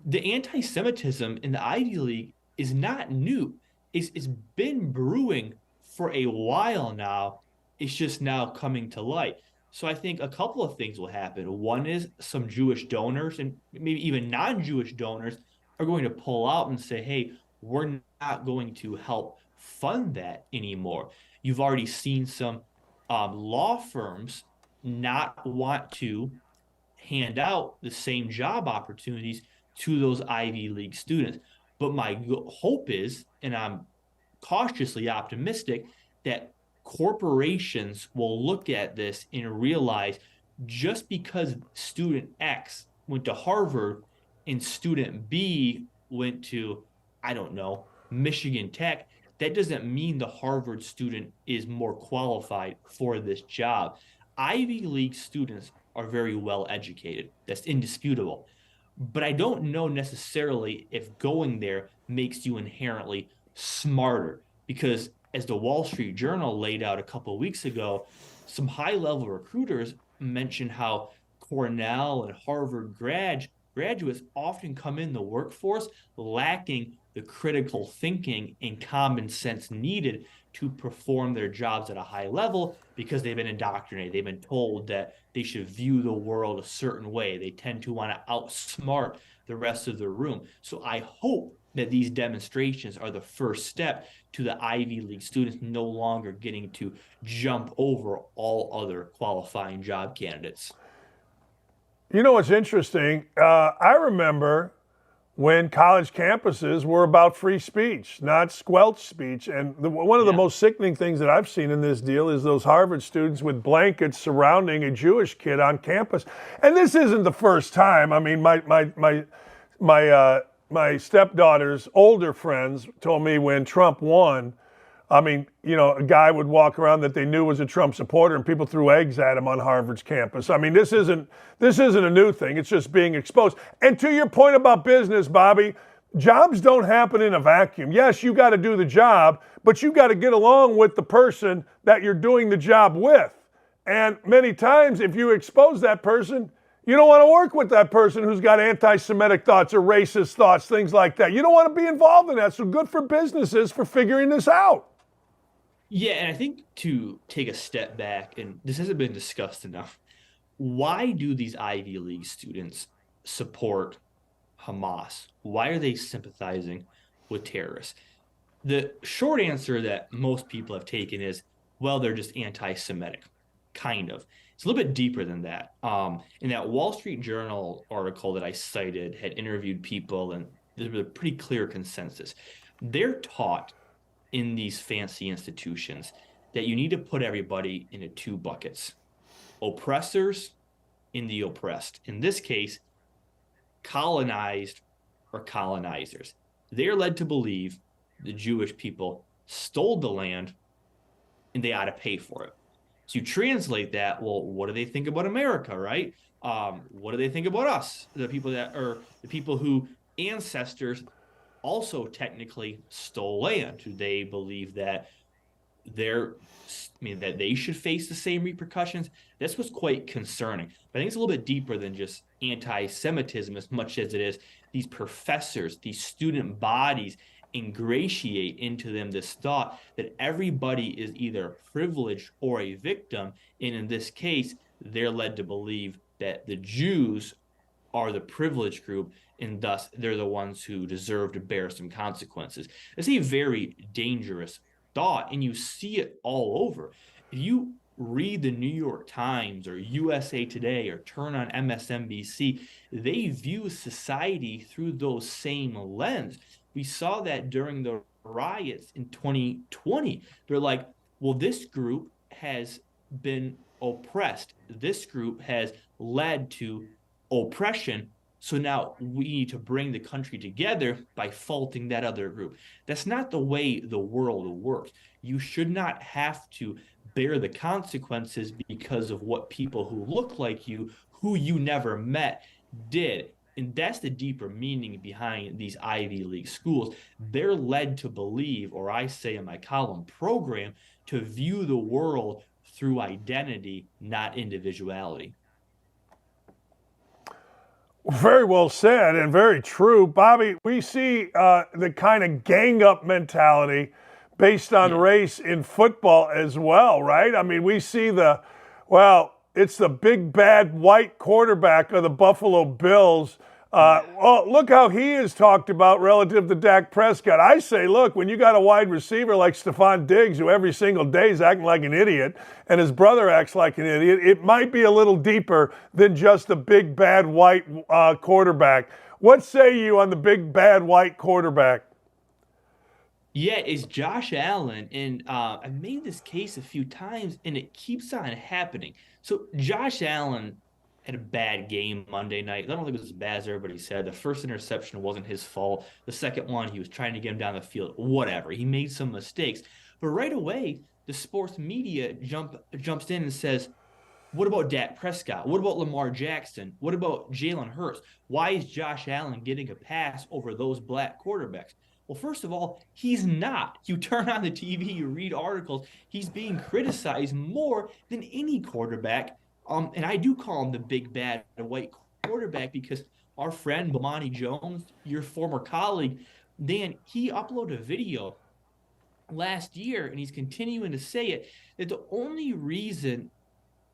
The anti-Semitism in the Ivy League is not new. It's been brewing for a while now. It's just now coming to light. So I think a couple of things will happen. One is some Jewish donors and maybe even non-Jewish donors are going to pull out and say, hey, we're not going to help fund that anymore. You've already seen some law firms not want to hand out the same job opportunities to those Ivy League students. But my hope is, and I'm cautiously optimistic, that corporations will look at this and realize just because student X went to Harvard and student B went to, I don't know, Michigan Tech, that doesn't mean the Harvard student is more qualified for this job. Ivy League students are very well educated. That's indisputable. But I don't know necessarily if going there makes you inherently smarter, because as the Wall Street Journal laid out a couple of weeks ago, some high-level recruiters mentioned how Cornell and Harvard graduates often come in the workforce lacking the critical thinking and common sense needed to perform their jobs at a high level because they've been indoctrinated. They've been told that they should view the world a certain way. They tend to want to outsmart the rest of the room. So I hope that these demonstrations are the first step to the Ivy League students no longer getting to jump over all other qualifying job candidates. You know what's interesting? I remember when college campuses were about free speech, not squelch speech. And one of the most sickening things that I've seen in this deal is those Harvard students with blankets surrounding a Jewish kid on campus. And this isn't the first time. I mean, my stepdaughter's older friends told me when Trump won, I mean, you know, a guy would walk around that they knew was a Trump supporter and people threw eggs at him on Harvard's campus. I mean, this isn't a new thing. It's just being exposed. And to your point about business, Bobby, jobs don't happen in a vacuum. Yes, you got to do the job, but you got to get along with the person that you're doing the job with. And many times if you expose that person, you don't want to work with that person who's got anti-Semitic thoughts or racist thoughts, things like that. You don't want to be involved in that. So good for businesses for figuring this out. Yeah, and I think to take a step back, and this hasn't been discussed enough, why do these Ivy League students support Hamas? Why are they sympathizing with terrorists? The short answer that most people have taken is, well, they're just anti-Semitic, kind of. It's a little bit deeper than that. In that Wall Street Journal article that I cited had interviewed people, and there was a pretty clear consensus. They're taught in these fancy institutions that you need to put everybody into two buckets: oppressors and the oppressed. In this case, colonized or colonizers. They're led to believe the Jewish people stole the land and they ought to pay for it. So you translate that, well, what do they think about America, right? What do they think about us? The people who ancestors also technically stole land. Do they believe that that they should face the same repercussions? This was quite concerning. But I think it's a little bit deeper than just anti-Semitism as much as it is these professors, these student bodies ingratiate into them this thought that everybody is either privileged or a victim. And in this case, they're led to believe that the Jews are the privileged group, and thus they're the ones who deserve to bear some consequences. It's a very dangerous thought, and you see it all over. If you read the New York Times or USA Today or turn on MSNBC, they view society through those same lens. We saw that during the riots in 2020. They're like, well, this group has been oppressed. This group has led to oppression. So now we need to bring the country together by faulting that other group. That's not the way the world works. You should not have to bear the consequences because of what people who look like you, who you never met, did. And that's the deeper meaning behind these Ivy League schools. They're led to believe, or I say in my column, program to view the world through identity, not individuality. Very well said and very true. Bobby, we see the kind of gang-up mentality based on race in football as well, right? I mean, we see it's the big bad white quarterback of the Buffalo Bills. Look how he is talked about relative to Dak Prescott. I say, look, when you got a wide receiver like Stefon Diggs, who every single day is acting like an idiot, and his brother acts like an idiot, it might be a little deeper than just a big bad white quarterback. What say you on the big bad white quarterback? Yeah, it's Josh Allen, and I've made this case a few times, and it keeps on happening. So Josh Allen had a bad game Monday night. I don't think it was as bad as everybody said. The first interception wasn't his fault. The second one, he was trying to get him down the field. Whatever. He made some mistakes. But right away, the sports media jumps in and says, what about Dak Prescott? What about Lamar Jackson? What about Jalen Hurts? Why is Josh Allen getting a pass over those black quarterbacks? Well, first of all, he's not. You turn on the TV, you read articles, he's being criticized more than any quarterback. And I do call him the big bad white quarterback because our friend Bomani Jones, your former colleague, Dan, he uploaded a video last year, and he's continuing to say it, that the only reason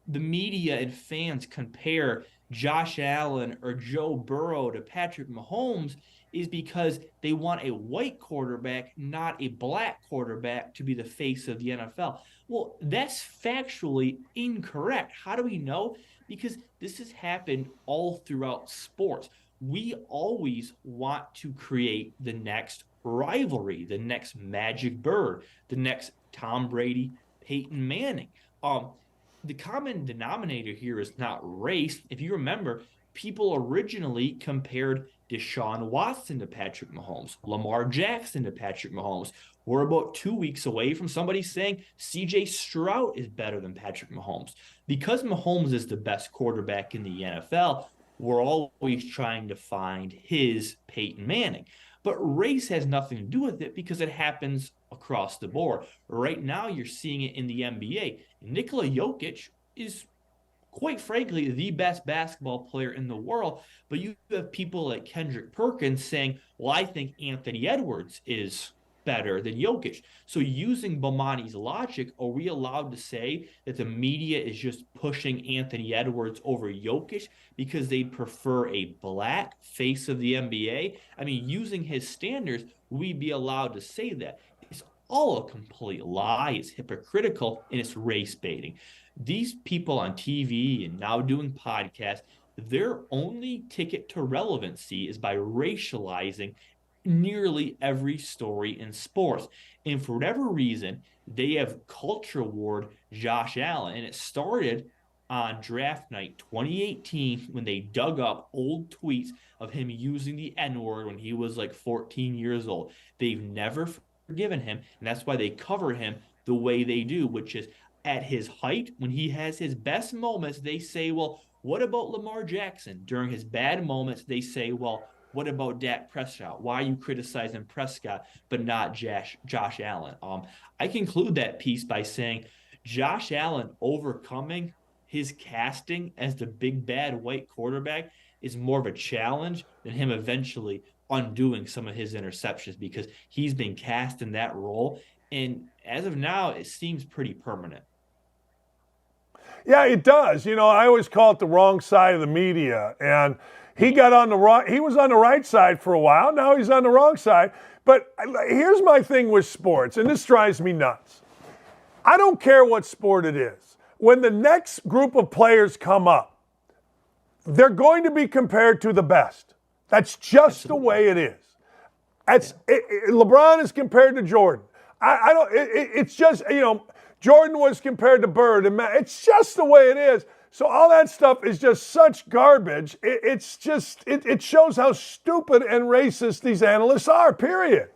the media and fans compare Josh Allen or Joe Burrow to Patrick Mahomes is because they want a white quarterback, not a black quarterback, to be the face of the NFL. Well, that's factually incorrect. How do we know? Because this has happened all throughout sports. we always want to create the next rivalry, the next Magic Bird, the next Tom Brady, Peyton Manning. The common denominator here is not race. If you remember, people originally compared Deshaun Watson to Patrick Mahomes, Lamar Jackson to Patrick Mahomes. We're about 2 weeks away from somebody saying CJ Stroud is better than Patrick Mahomes. Because Mahomes is the best quarterback in the NFL, we're always trying to find his Peyton Manning. But race has nothing to do with it because it happens across the board. Right now, you're seeing it in the NBA. Nikola Jokic is, quite frankly, the best basketball player in the world. But you have people like Kendrick Perkins saying, well, I think Anthony Edwards is better than Jokic. So using Bomani's logic, are we allowed to say that the media is just pushing Anthony Edwards over Jokic because they prefer a black face of the NBA? I mean, using his standards, we'd be allowed to say that. It's all a complete lie. It's hypocritical, and it's race baiting. These people on TV and now doing podcasts, their only ticket to relevancy is by racializing nearly every story in sports. And for whatever reason, they have culture warred Josh Allen. And it started on draft night 2018 when they dug up old tweets of him using the N-word when he was like 14 years old. They've never forgiven him, and that's why they cover him the way they do, which is at his height, when he has his best moments, they say, well, what about Lamar Jackson? During his bad moments, they say, well, what about Dak Prescott? Why are you criticizing Prescott but not Josh Allen? I conclude that piece by saying Josh Allen overcoming his casting as the big bad white quarterback is more of a challenge than him eventually undoing some of his interceptions, because he's been cast in that role. And as of now, it seems pretty permanent. Yeah, it does. You know, I always call it the wrong side of the media. And he got on the wrong, he was on the right side for a while. Now he's on the wrong side. But here's my thing with sports, and this drives me nuts. I don't care what sport it is. When the next group of players come up, they're going to be compared to the best. That's just the way it is. LeBron is compared to Jordan. It's just, you know, Jordan was compared to Bird, and it's just the way it is. So all that stuff is just such garbage. It shows how stupid and racist these analysts are, period.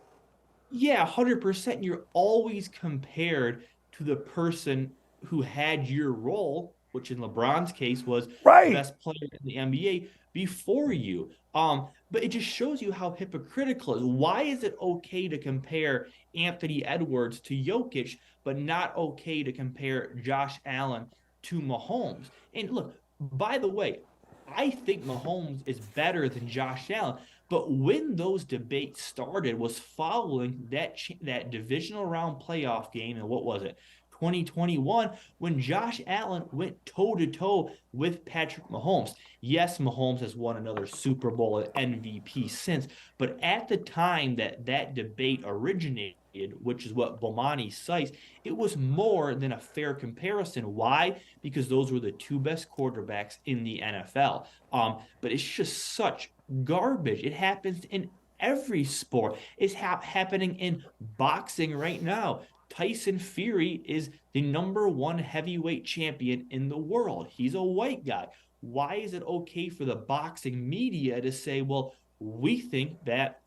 Yeah, 100%. You're always compared to the person who had your role, which in LeBron's case was the best player in the NBA before you. But it just shows you how hypocritical it is. Why is it okay to compare Anthony Edwards to Jokic, but not okay to compare Josh Allen to Mahomes? And look, by the way, I think Mahomes is better than Josh Allen. But when those debates started was following that divisional round playoff game, and what was it, 2021, when Josh Allen went toe-to-toe with Patrick Mahomes. Yes, Mahomes has won another Super Bowl and MVP since, but at the time that debate originated, which is what Bomani cites, it was more than a fair comparison. Why? Because those were the two best quarterbacks in the NFL. But it's just such garbage. It happens in every sport. It's happening in boxing right now. Tyson Fury is the #1 heavyweight champion in the world. He's a white guy. Why is it okay for the boxing media to say, well, we think that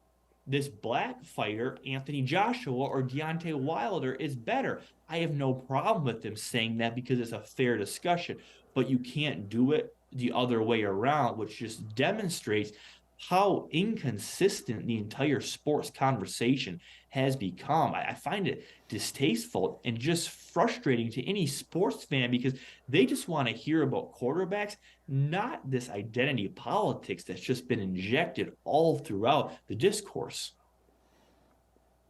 this black fighter, Anthony Joshua or Deontay Wilder, is better? I have no problem with them saying that because it's a fair discussion, but you can't do it the other way around, which just demonstrates how inconsistent the entire sports conversation has become. I find it distasteful and just frustrating to any sports fan because they just want to hear about quarterbacks, not this identity politics that's just been injected all throughout the discourse.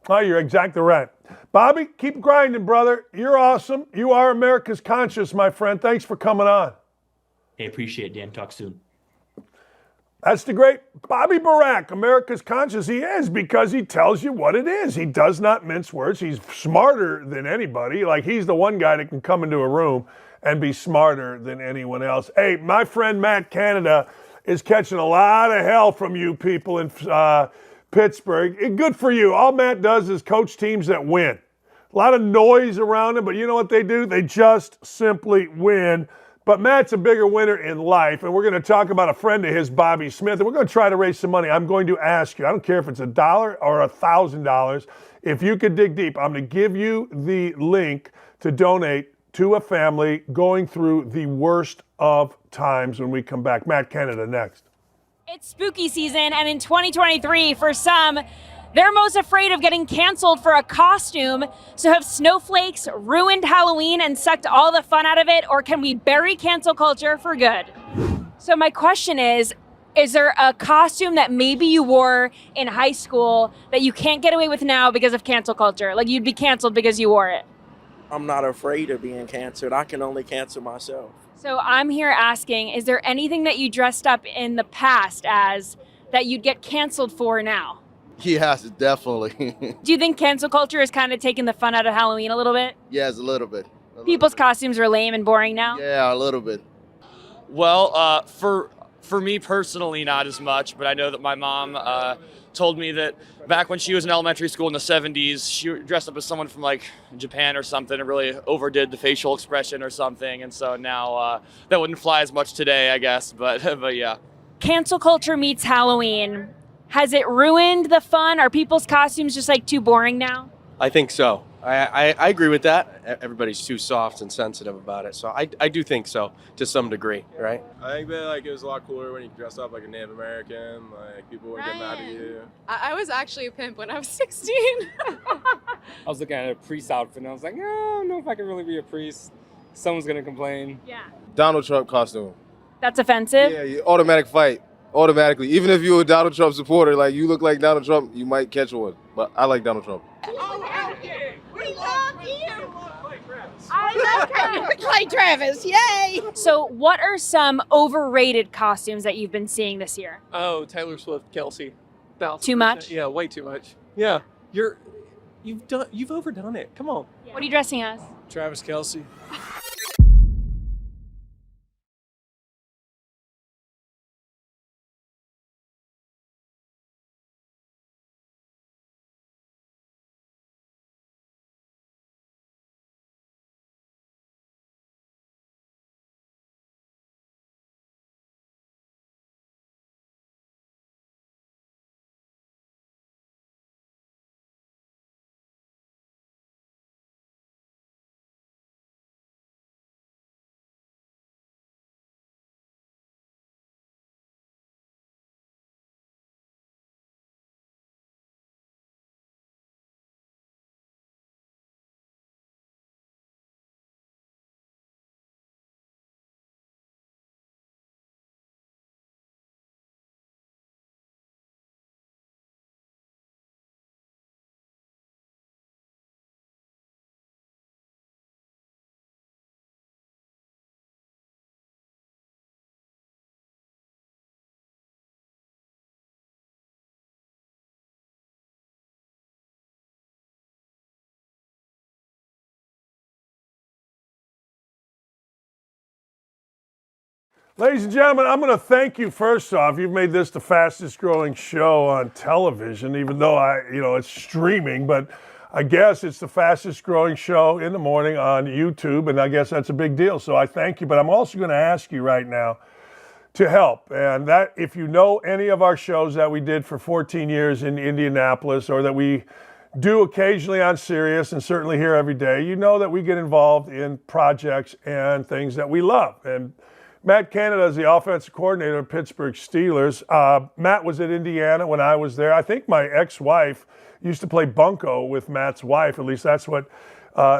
Oh, you're exactly right. Bobby, keep grinding, brother. You're awesome. You are America's conscience, my friend. Thanks for coming on. Hey, appreciate it, Dan. Talk soon. That's the great Bobby Burack, America's conscience. He is, because he tells you what it is. He does not mince words. He's smarter than anybody. Like, he's the one guy that can come into a room and be smarter than anyone else. Hey, my friend Matt Canada is catching a lot of hell from you people in Pittsburgh. Good for you. All Matt does is coach teams that win. A lot of noise around him, but you know what they do? They just simply win. But Matt's a bigger winner in life, and we're going to talk about a friend of his, Bobby Smith, and we're going to try to raise some money. I'm going to ask you, I don't care if it's $1 or $1,000, if you could dig deep, I'm going to give you the link to donate to a family going through the worst of times when we come back. Matt Canada next. It's spooky season, and in 2023, for some, they're most afraid of getting canceled for a costume. So have snowflakes ruined Halloween and sucked all the fun out of it, or can we bury cancel culture for good? So my question is there a costume that maybe you wore in high school that you can't get away with now because of cancel culture? Like you'd be canceled because you wore it? I'm not afraid of being canceled. I can only cancel myself. So I'm here asking, is there anything that you dressed up in the past as that you'd get canceled for now? Yes, definitely. Do you think cancel culture is kind of taking the fun out of Halloween a little bit? Yes, a little bit. People's costumes are lame and boring now? Yeah, a little bit. Well, for me personally, not as much, but I know that my mom told me that back when she was in elementary school in the 70s, she dressed up as someone from like Japan or something and really overdid the facial expression or something. And so now that wouldn't fly as much today, I guess, but yeah. Cancel culture meets Halloween. Has it ruined the fun? Are people's costumes just like too boring now? I think so. I agree with that. Everybody's too soft and sensitive about it. So I do think so to some degrey, right? I think that like it was a lot cooler when you dressed up like a Native American. Like people wouldn't get mad at you. I was actually a pimp when I was 16. I was looking at a priest outfit and I was like, no, I don't know if I can really be a priest. Someone's gonna complain. Yeah. Donald Trump costume. That's offensive? Yeah, automatic fight. Automatically. Even if you're a Donald Trump supporter, like you look like Donald Trump, you might catch one. But I like Donald Trump. We love you. I love Travis. Clay Travis, yay! So what are some overrated costumes that you've been seeing this year? Oh, Taylor Swift, Kelsey. Too much? Yeah, way too much. Yeah, you've overdone it. Come on. What are you dressing as? Travis Kelsey. Ladies and gentlemen, I'm going to thank you first off. You've made this the fastest growing show on television, even though it's streaming, but I guess it's the fastest growing show in the morning on YouTube, and I guess that's a big deal. So I thank you, but I'm also going to ask you right now to help. And that if you know any of our shows that we did for 14 years in Indianapolis or that we do occasionally on Sirius and certainly here every day, you know that we get involved in projects and things that we love. And Matt Canada is the offensive coordinator of Pittsburgh Steelers. Matt was at Indiana when I was there. I think my ex-wife used to play bunco with Matt's wife. At least that's what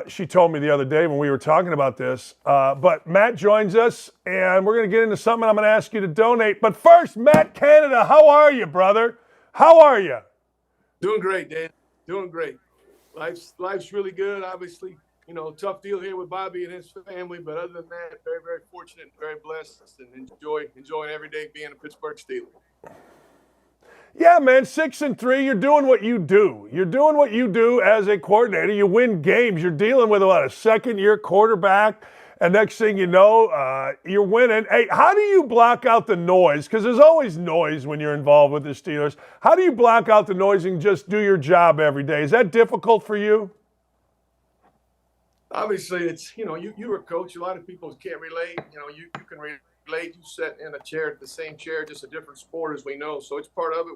she told me the other day when we were talking about this. But Matt joins us, and we're going to get into something I'm going to ask you to donate. But first, Matt Canada, how are you, brother? How are you? Doing great, Dan. Doing great. Life's really good, obviously. Tough deal here with Bobby and his family, but other than that, very, very fortunate, very blessed, and enjoying every day being a Pittsburgh Steeler. Yeah, man, 6-3, you're doing what you do. You're doing what you do as a coordinator. You win games. You're dealing with, a second-year quarterback, and next thing you know, you're winning. Hey, how do you block out the noise? Because there's always noise when you're involved with the Steelers. How do you block out the noise and just do your job every day? Is that difficult for you? Obviously, it's, you're a coach. A lot of people can't relate. You can relate. You sit in a chair, the same chair, just a different sport, as we know. So it's part of it.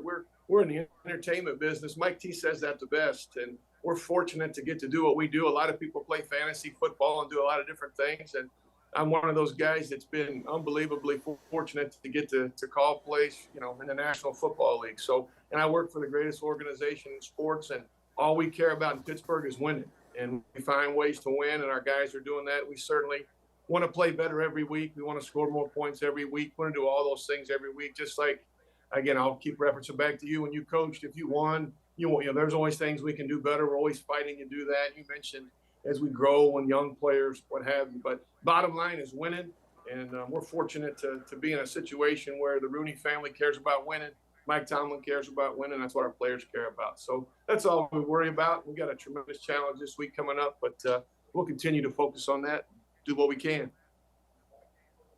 We're in the entertainment business. Mike T says that the best, and we're fortunate to get to do what we do. A lot of people play fantasy football and do a lot of different things, and I'm one of those guys that's been unbelievably fortunate to get to call plays, in the National Football League. So, and I work for the greatest organization in sports, and all we care about in Pittsburgh is winning. And we find ways to win, and our guys are doing that. We certainly want to play better every week. We want to score more points every week. We want to do all those things every week. Just like, again, I'll keep referencing back to you when you coached. If you won, there's always things we can do better. We're always fighting to do that. You mentioned as we grow, when young players, what have you. But bottom line is winning, and we're fortunate to be in a situation where the Rooney family cares about winning. Mike Tomlin cares about winning. That's what our players care about. So that's all we worry about. We got a tremendous challenge this week coming up, but we'll continue to focus on that, do what we can.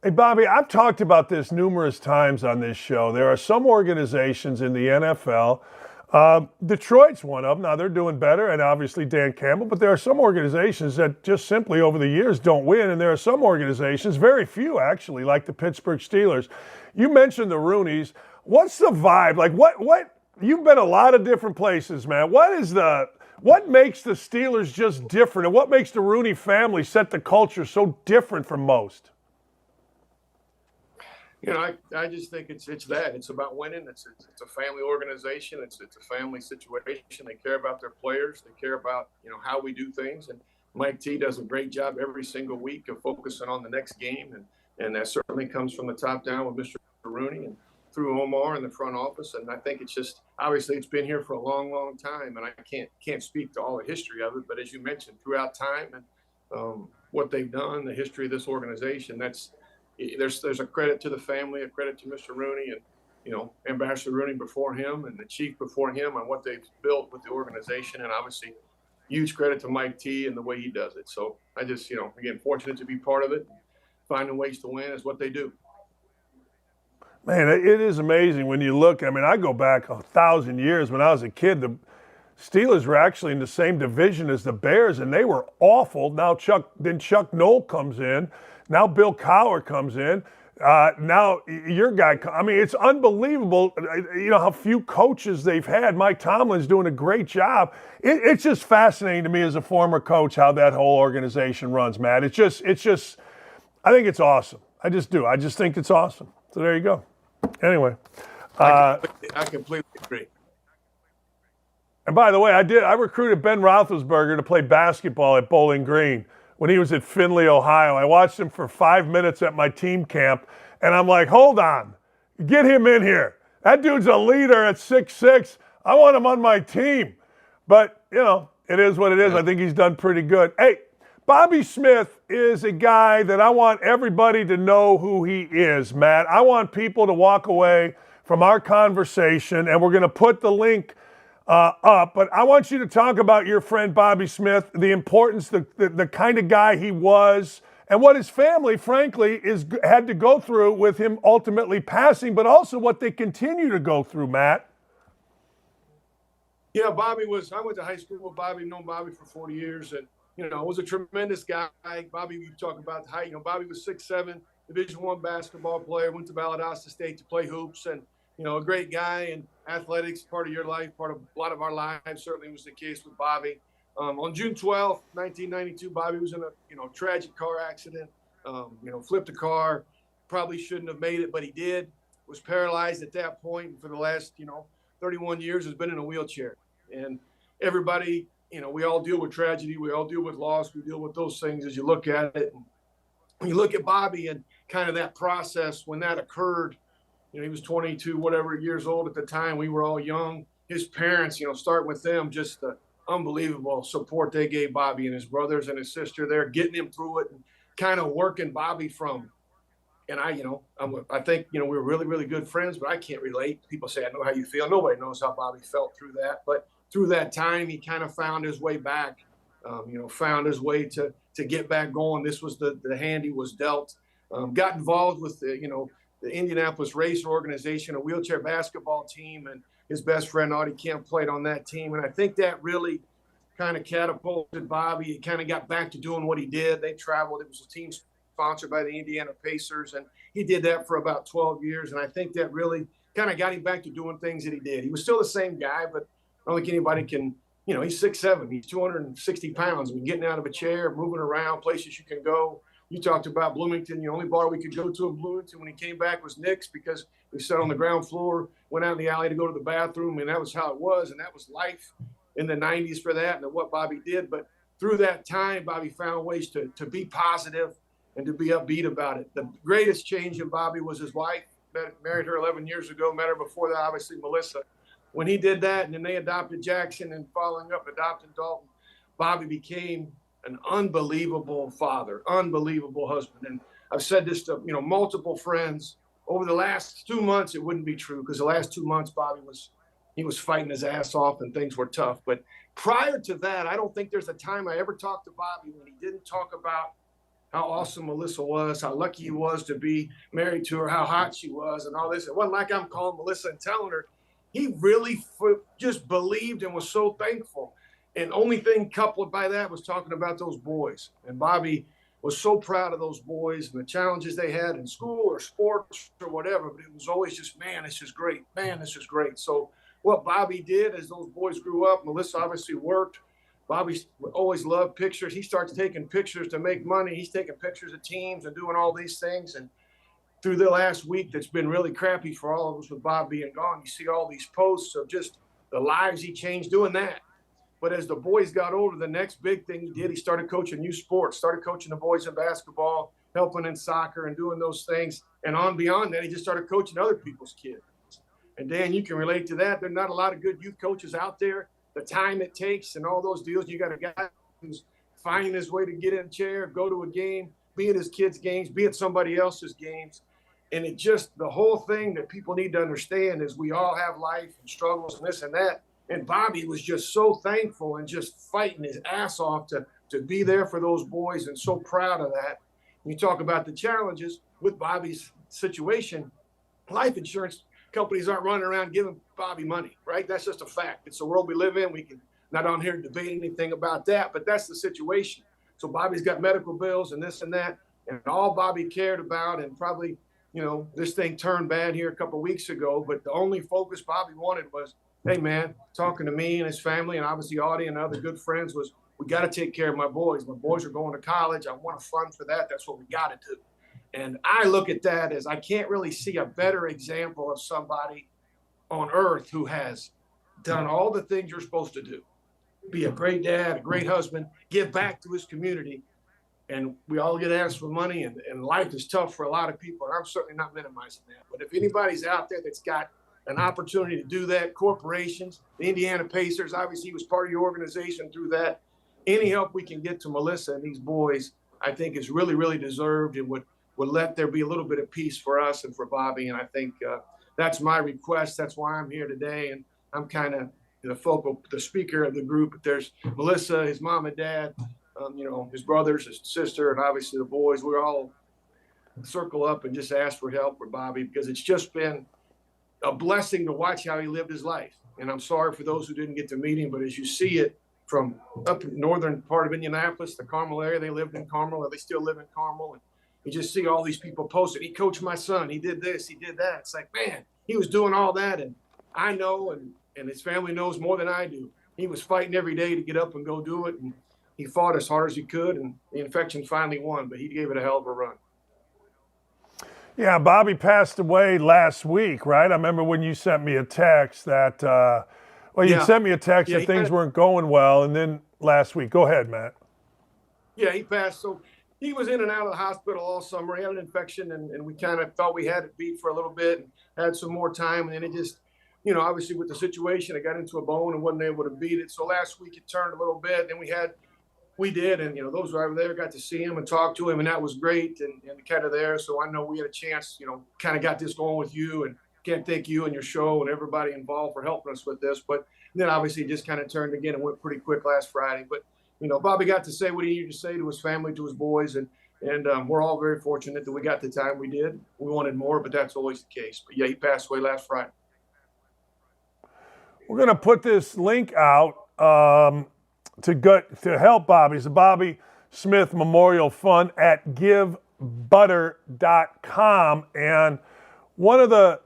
Hey, Bobby, I've talked about this numerous times on this show. There are some organizations in the NFL. Detroit's one of them. Now, they're doing better, and obviously Dan Campbell, but there are some organizations that just simply over the years don't win, and there are some organizations, very few actually, like the Pittsburgh Steelers. You mentioned the Rooneys. What's the vibe? Like, what? You've been a lot of different places, man. What makes the Steelers just different, and what makes the Rooney family set the culture so different from most? I just think it's that. It's about winning. It's a family organization. It's a family situation. They care about their players. They care about, how we do things. And Mike T does a great job every single week of focusing on the next game. And that certainly comes from the top down with Mr. Rooney and through Omar in the front office. And I think it's just, obviously it's been here for a long, long time. And I can't speak to all the history of it. But as you mentioned, throughout time and what they've done, the history of this organization, there's a credit to the family, a credit to Mr. Rooney and, Ambassador Rooney before him and the chief before him on what they've built with the organization. And obviously huge credit to Mike T and the way he does it. So I just, again, fortunate to be part of it. Finding ways to win is what they do. Man, it is amazing when you look. I mean, I go back 1,000 years. When I was a kid, the Steelers were actually in the same division as the Bears, and they were awful. Now Chuck Noll comes in. Now Bill Cowher comes in. Now your guy. I mean, it's unbelievable. How few coaches they've had. Mike Tomlin's doing a great job. It's just fascinating to me as a former coach how that whole organization runs, Matt. It's just. I think it's awesome. I just do. I just think it's awesome. So there you go. Anyway, I completely agree. And by the way, I recruited Ben Roethlisberger to play basketball at Bowling Green when he was at Findlay, Ohio. I watched him for 5 minutes at my team camp, and I'm like, hold on, get him in here. That dude's a leader at 6'6". I want him on my team. But, it is what it is. I think he's done pretty good. Hey, Bobby Smith is a guy that I want everybody to know who he is, Matt. I want people to walk away from our conversation, and we're going to put the link up. But I want you to talk about your friend Bobby Smith, the importance, the kind of guy he was, and what his family, frankly, had to go through with him ultimately passing, but also what they continue to go through, Matt. Yeah, I went to high school with Bobby, known Bobby for 40 years, and was a tremendous guy. Bobby, you talk about the height. Bobby was 6'7", Division I basketball player, went to Valdosta State to play hoops, and, a great guy. And athletics, part of your life, part of a lot of our lives, certainly was the case with Bobby. On June 12th, 1992, Bobby was in a tragic car accident, flipped a car, probably shouldn't have made it, but he did, was paralyzed at that point, and for the last, 31 years has been in a wheelchair. And everybody, we all deal with tragedy. We all deal with loss. We deal with those things as you look at it. And when you look at Bobby and kind of that process when that occurred, he was 22, whatever years old at the time. We were all young. His parents, starting with them, just the unbelievable support they gave Bobby and his brothers and his sister there, getting him through it and kind of working Bobby from. And I think, we're really, really good friends, but I can't relate. People say, I know how you feel. Nobody knows how Bobby felt through that. But through that time, he kind of found his way back, found his way to to get back going. This was the hand he was dealt. Got involved with the Indianapolis Racer organization, a wheelchair basketball team, and his best friend Audie Kemp played on that team. And I think that really kind of catapulted Bobby. He kind of got back to doing what he did. They traveled. It was a team sponsored by the Indiana Pacers, and he did that for about 12 years. And I think that really kind of got him back to doing things that he did. He was still the same guy, but I don't think anybody can, he's 6'7", he's 260 pounds. I mean, getting out of a chair, moving around, places you can go. You talked about Bloomington. The only bar we could go to in Bloomington when he came back was Nick's, because we sat on the ground floor, went out in the alley to go to the bathroom, and that was how it was. And that was life in the 90s for that and what Bobby did. But through that time, Bobby found ways to be positive and to be upbeat about it. The greatest change in Bobby was his wife. Married her 11 years ago, met her before that, obviously, Melissa. When he did that, and then they adopted Jackson, and following up, adopted Dalton, Bobby became an unbelievable father, unbelievable husband. And I've said this to, multiple friends. Over the last 2 months, it wouldn't be true, because the last 2 months, Bobby was fighting his ass off and things were tough. But prior to that, I don't think there's a time I ever talked to Bobby when he didn't talk about how awesome Melissa was, how lucky he was to be married to her, how hot she was, and all this. It wasn't like I'm calling Melissa and telling her. He really just believed and was so thankful. And only thing coupled by that was talking about those boys. And Bobby was so proud of those boys and the challenges they had in school or sports or whatever. But it was always just, man, this is great. Man, this is great. So what Bobby did as those boys grew up, Melissa obviously worked. Bobby always loved pictures. He starts taking pictures to make money. He's taking pictures of teams and doing all these things. And through the last week, that's been really crappy for all of us with Bob being gone. You see all these posts of just the lives he changed doing that. But as the boys got older, the next big thing he did, he started coaching youth sports, started coaching the boys in basketball, helping in soccer and doing those things. And on beyond that, he just started coaching other people's kids. And Dan, you can relate to that. There are not a lot of good youth coaches out there. The time it takes and all those deals. You got a guy who's finding his way to get in a chair, go to a game, be at his kids' games, be at somebody else's games. And it just, the whole thing that people need to understand is we all have life and struggles and this and that. And Bobby was just so thankful and just fighting his ass off to be there for those boys, and so proud of that. You talk about the challenges with Bobby's situation. Life insurance companies aren't running around giving Bobby money, right? That's just a fact. It's the world we live in. We can not on here to debate anything about that, but that's the situation. So Bobby's got medical bills and this and that, and all Bobby cared about, and probably, this thing turned bad here a couple of weeks ago, but the only focus Bobby wanted was, hey, man, talking to me and his family and obviously Audie and other good friends, was, we got to take care of my boys. My boys are going to college. I want to fund for that. That's what we got to do. And I look at that as, I can't really see a better example of somebody on earth who has done all the things you're supposed to do. Be a great dad, a great husband, give back to his community. And we all get asked for money, and life is tough for a lot of people. And I'm certainly not minimizing that. But if anybody's out there that's got an opportunity to do that, corporations, the Indiana Pacers, obviously he was part of your organization through that. Any help we can get to Melissa and these boys, I think is really, really deserved, and would let there be a little bit of peace for us and for Bobby. And I think that's my request. That's why I'm here today. And I'm kind of the speaker of the group. But there's Melissa, his mom and dad, his brothers, his sister, and obviously the boys. We're all circle up and just ask for help for Bobby, because it's just been a blessing to watch how he lived his life. And I'm sorry for those who didn't get to meet him, but as you see it from up in the northern part of Indianapolis, the Carmel area, they lived in Carmel, or they still live in Carmel. And you just see all these people posted. He coached my son. He did this. He did that. It's like, man, he was doing all that. And I know, and his family knows more than I do. He was fighting every day to get up and go do it. And he fought as hard as he could. And the infection finally won, but he gave it a hell of a run. Yeah, Bobby passed away last week, right? I remember when you sent me a text that, you sent me a text that things weren't going well, and then last week. Go ahead, Matt. Yeah, he passed. So he was in and out of the hospital all summer. He had an infection, and we kind of thought we had it beat for a little bit and had some more time. And then it just, obviously with the situation, it got into a bone and wasn't able to beat it. So last week it turned a little bit. Then we did, and those over there got to see him and talk to him, and that was great, and kind of there. So I know we had a chance, kind of got this going with you, and can't thank you and your show and everybody involved for helping us with this. But then obviously it just kind of turned again and went pretty quick last Friday. But Bobby got to say what he needed to say to his family, to his boys, and we're all very fortunate that we got the time we did. We wanted more, but that's always the case. But yeah, he passed away last Friday. We're going to put this link out to help Bobby. It's the Bobby Smith Memorial Fund at givebutter.com. And where the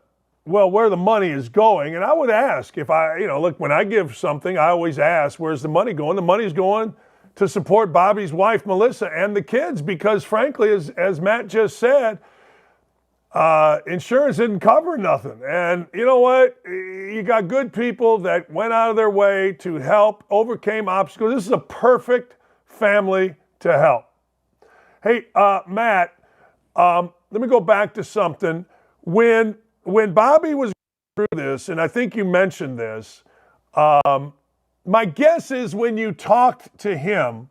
money is going, and I would ask if look, when I give something, I always ask, where's the money going? The money's going to support Bobby's wife, Melissa, and the kids, because frankly, as Matt just said, insurance didn't cover nothing. And you know what? You got good people that went out of their way to help, overcame obstacles. This is a perfect family to help. Hey, Matt, let me go back to something. When Bobby was through this, and I think you mentioned this, my guess is when you talked to him,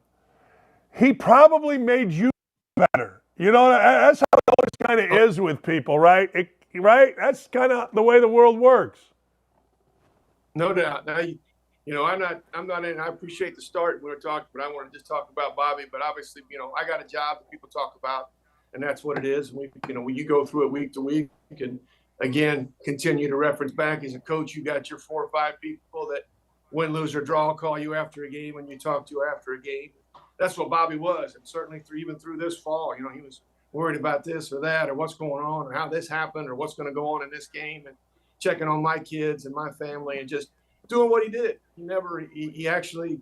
he probably made you better. That's how it always kind of is with people, right? Right? That's kind of the way the world works. No doubt. Now, I'm not in. I appreciate the start when we're talking, but I want to just talk about Bobby. But obviously, I got a job that people talk about, and that's what it is. When you go through it week to week, you can again continue to reference back as a coach. You got your 4 or 5 people that win, lose, or draw call you after a game when you talk to after a game. That's what Bobby was, and certainly even through this fall, he was worried about this or that or what's going on or how this happened or what's going to go on in this game, and checking on my kids and my family and just doing what he did. He actually,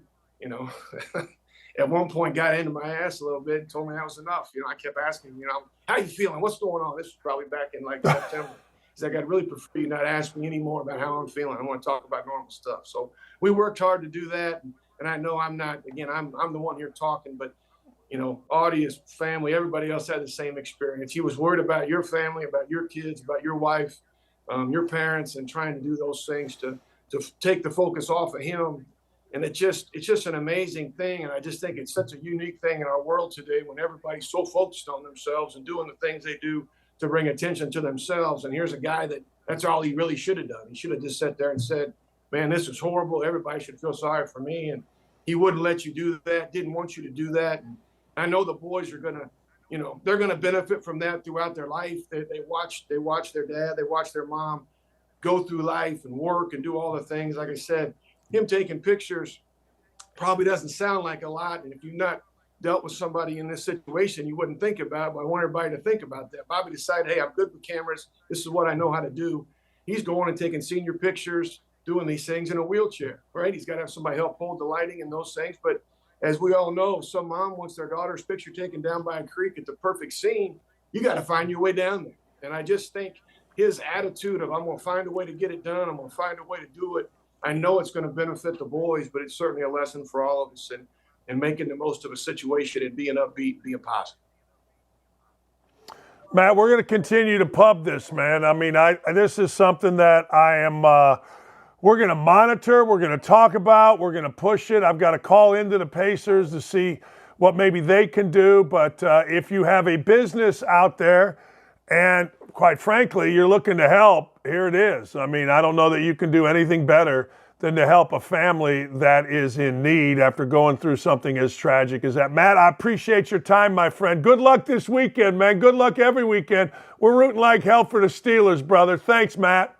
at one point got into my ass a little bit and told me that was enough. I kept asking him, how you feeling? What's going on? This was probably back in September. He's like, I'd really prefer you not ask me anymore about how I'm feeling. I want to talk about normal stuff. So we worked hard to do that. And I know I'm not, again, I'm the one here talking, but, audience, family, everybody else had the same experience. He was worried about your family, about your kids, about your wife, your parents, and trying to do those things to take the focus off of him. And it's just an amazing thing. And I just think it's such a unique thing in our world today when everybody's so focused on themselves and doing the things they do to bring attention to themselves. And here's a guy that's all he really should have done. He should have just sat there and said, man, this is horrible. Everybody should feel sorry for me. And he wouldn't let you do that, didn't want you to do that. And I know the boys are going to, they're going to benefit from that throughout their life. They watch their dad, they watch their mom go through life and work and do all the things. Like I said, him taking pictures probably doesn't sound like a lot. And if you've not dealt with somebody in this situation, you wouldn't think about it, but I want everybody to think about that. Bobby decided, hey, I'm good with cameras. This is what I know how to do. He's going and taking senior pictures, doing these things in a wheelchair, right? He's got to have somebody help hold the lighting and those things. But as we all know, some mom wants their daughter's picture taken down by a creek at the perfect scene. You got to find your way down there. And I just think his attitude of, I'm going to find a way to get it done. I'm going to find a way to do it. I know it's going to benefit the boys, but it's certainly a lesson for all of us and making the most of a situation and being upbeat, being positive. Matt, we're going to continue to pub this, man. I mean, this is something that we're going to monitor, we're going to talk about, we're going to push it. I've got to call into the Pacers to see what maybe they can do. But if you have a business out there and quite frankly, you're looking to help, here it is. I mean, I don't know that you can do anything better than to help a family that is in need after going through something as tragic as that. Matt, I appreciate your time, my friend. Good luck this weekend, man. Good luck every weekend. We're rooting like hell for the Steelers, brother. Thanks, Matt.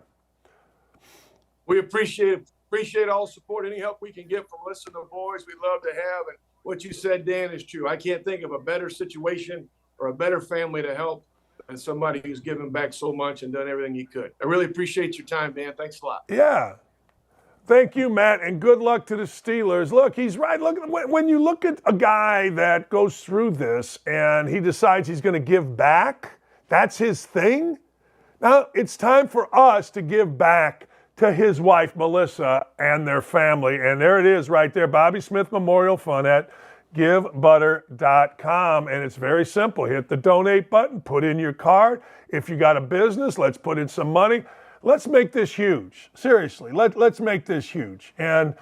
We appreciate it. Appreciate all support, any help we can get from listening to the boys. We'd love to have. And what you said, Dan, is true. I can't think of a better situation or a better family to help than somebody who's given back so much and done everything he could. I really appreciate your time, Dan. Thanks a lot. Yeah. Thank you, Matt, and good luck to the Steelers. Look, he's right. Look, when you look at a guy that goes through this and he decides he's going to give back, that's his thing. Now, it's time for us to give back to his wife, Melissa, and their family. And there it is right there, Bobby Smith Memorial Fund at givebutter.com. And it's very simple. Hit the donate button, put in your card. If you got a business, let's put in some money. Let's make this huge. Seriously, let's make this huge. And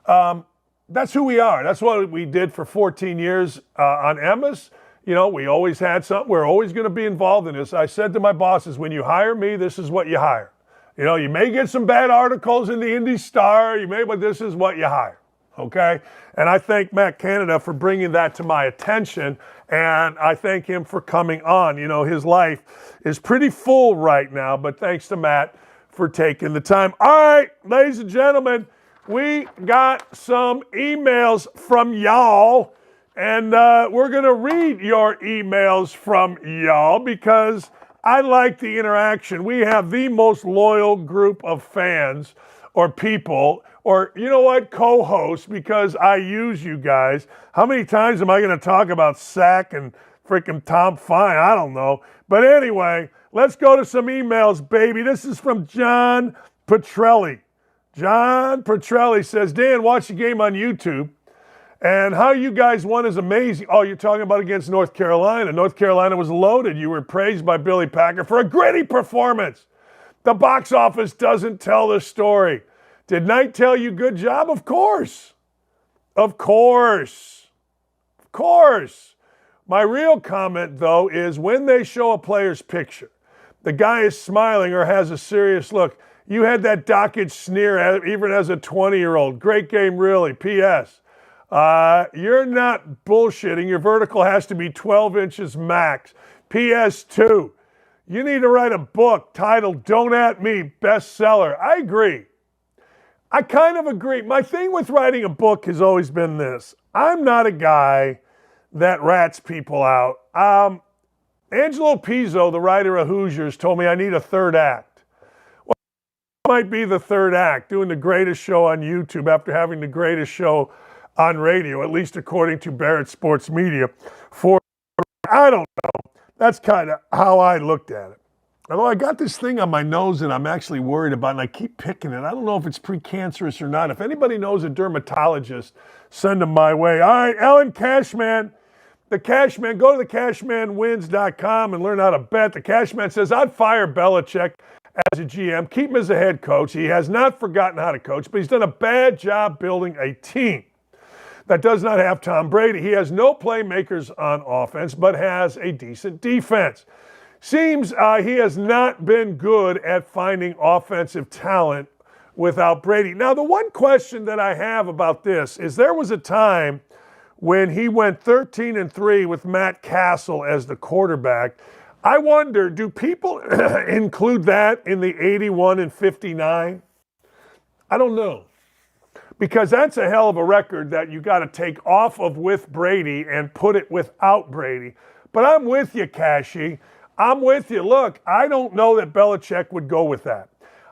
that's who we are. That's what we did for 14 years on Emma's. You know, we always had something. We're always going to be involved in this. I said to my bosses, when you hire me, this is what you hire. You know, you may get some bad articles in the Indy Star, but this is what you hire. okay? And I thank Matt Canada for bringing that to my attention, and I thank him for coming on. You know, his life is pretty full right now, but thanks to Matt for taking the time. All right, ladies and gentlemen, we got some emails from y'all, and we're going to read your emails from y'all because I like the interaction. We have the most loyal group of fans or people, or you know what, co-hosts, because I use you guys. How many times am I going to talk about Sack and freaking Tom Fine? I don't know. But anyway, let's go to some emails, baby. This is from John Petrelli. John Petrelli says, Dan, watch the game on YouTube. And how you guys won is amazing. Oh, you're talking about against North Carolina. North Carolina was loaded. You were praised by Billy Packer for a gritty performance. The box office doesn't tell the story. Did Knight tell you good job? Of course. Of course. Of course. My real comment, though, is when they show a player's picture, the guy is smiling or has a serious look. You had that Dakich sneer even as a 20-year-old. Great game, really. P.S. You're not bullshitting. Your vertical has to be 12 inches max. P.S. 2. You need to write a book titled Don't At Me, bestseller. I agree. I kind of agree. My thing with writing a book has always been this. I'm not a guy that rats people out. Angelo Pizzo, the writer of Hoosiers, told me I need a third act. Well, it might be the third act, doing the greatest show on YouTube after having the greatest show on radio, at least according to Barrett Sports Media. I don't know. That's kind of how I looked at it. Although I got this thing on my nose that I'm actually worried about, and I keep picking it. I don't know if it's precancerous or not. If anybody knows a dermatologist, send them my way. All right, Ellen Cashman. The Cashman, go to thecashmanwins.com and learn how to bet. The Cashman says, I'd fire Belichick as a GM, keep him as a head coach. He has not forgotten how to coach, but he's done a bad job building a team that does not have Tom Brady. He has no playmakers on offense, but has a decent defense. Seems he has not been good at finding offensive talent without Brady. Now, the one question that I have about this is there was a time when he went 13-3 with Matt Castle as the quarterback. I wonder, do people include that in the 81-59? I don't know. Because that's a hell of a record that you got to take off of with Brady and put it without Brady. But I'm with you, Cashy. I'm with you. Look, I don't know that Belichick would go with that.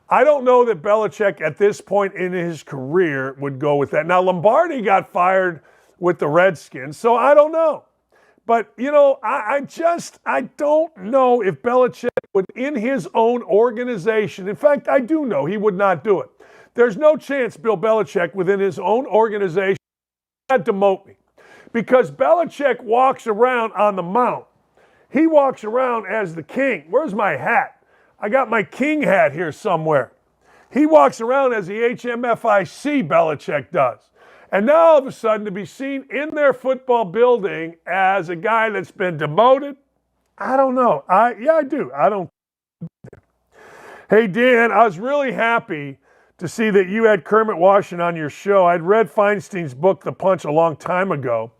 I don't know that Belichick at this point in his career would go with that. Now, Lombardi got fired with the Redskins, so I don't know. But, you know, I don't know if Belichick would, in his own organization, in fact, I do know he would not do it. There's no chance Bill Belichick within his own organization would demote me. Because Belichick walks around on the mount. He walks around as the king. Where's my hat? I got my king hat here somewhere. He walks around as the HMFIC, Belichick does. And now all of a sudden to be seen in their football building as a guy that's been demoted, I don't know. I do. I don't. Hey, Dan, I was really happy to see that you had Kermit Washington on your show. I'd read Feinstein's book, The Punch, a long time ago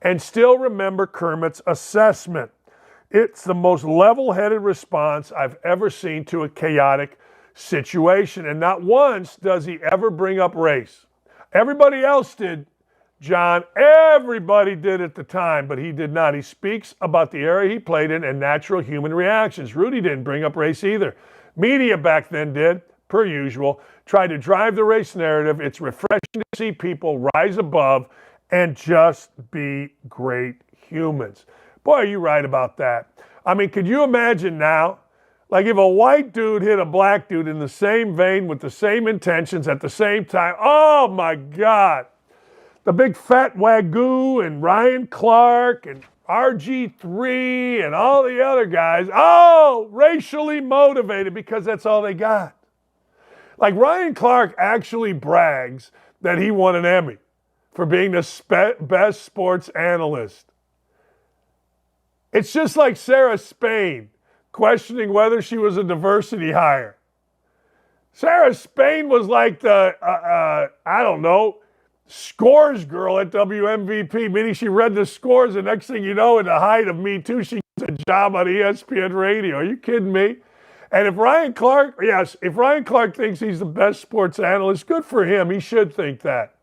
and still remember Kermit's assessment. It's the most level-headed response I've ever seen to a chaotic situation. And not once does he ever bring up race. Everybody else did, John. Everybody did at the time, but he did not. He speaks about the era he played in and natural human reactions. Rudy didn't bring up race either. Media back then did, per usual, tried to drive the race narrative. It's refreshing to see people rise above and just be great humans. Boy, are you right about that. I mean, could you imagine now, like if a white dude hit a black dude in the same vein with the same intentions at the same time? Oh, my God. The big fat Wagyu and Ryan Clark and RG3 and all the other guys, racially motivated because that's all they got. Like Ryan Clark actually brags that he won an Emmy for being the best sports analyst. It's just like Sarah Spain questioning whether she was a diversity hire. Sarah Spain was like the, scores girl at WMVP, meaning she read the scores. The next thing you know, in the height of Me Too, she gets a job on ESPN radio. Are you kidding me? And if Ryan Clark thinks he's the best sports analyst, good for him. He should think that.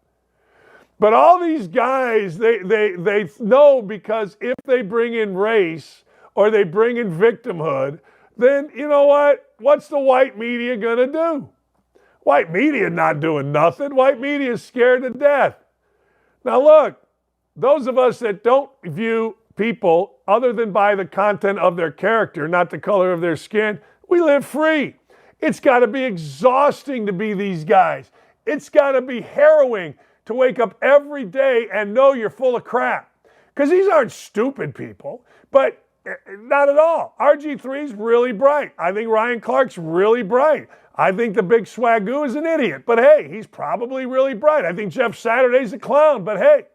But all these guys, they know, because if they bring in race or they bring in victimhood, then you know what? What's the white media going to do? White media not doing nothing. White media is scared to death. Now look, those of us that don't view people other than by the content of their character, not the color of their skin, we live free. It's got to be exhausting to be these guys. It's got to be harrowing to wake up every day and know you're full of crap. Because these aren't stupid people, but not at all. RG3's really bright. I think Ryan Clark's really bright. I think the big swagoo is an idiot, but hey, he's probably really bright. I think Jeff Saturday's a clown, but hey,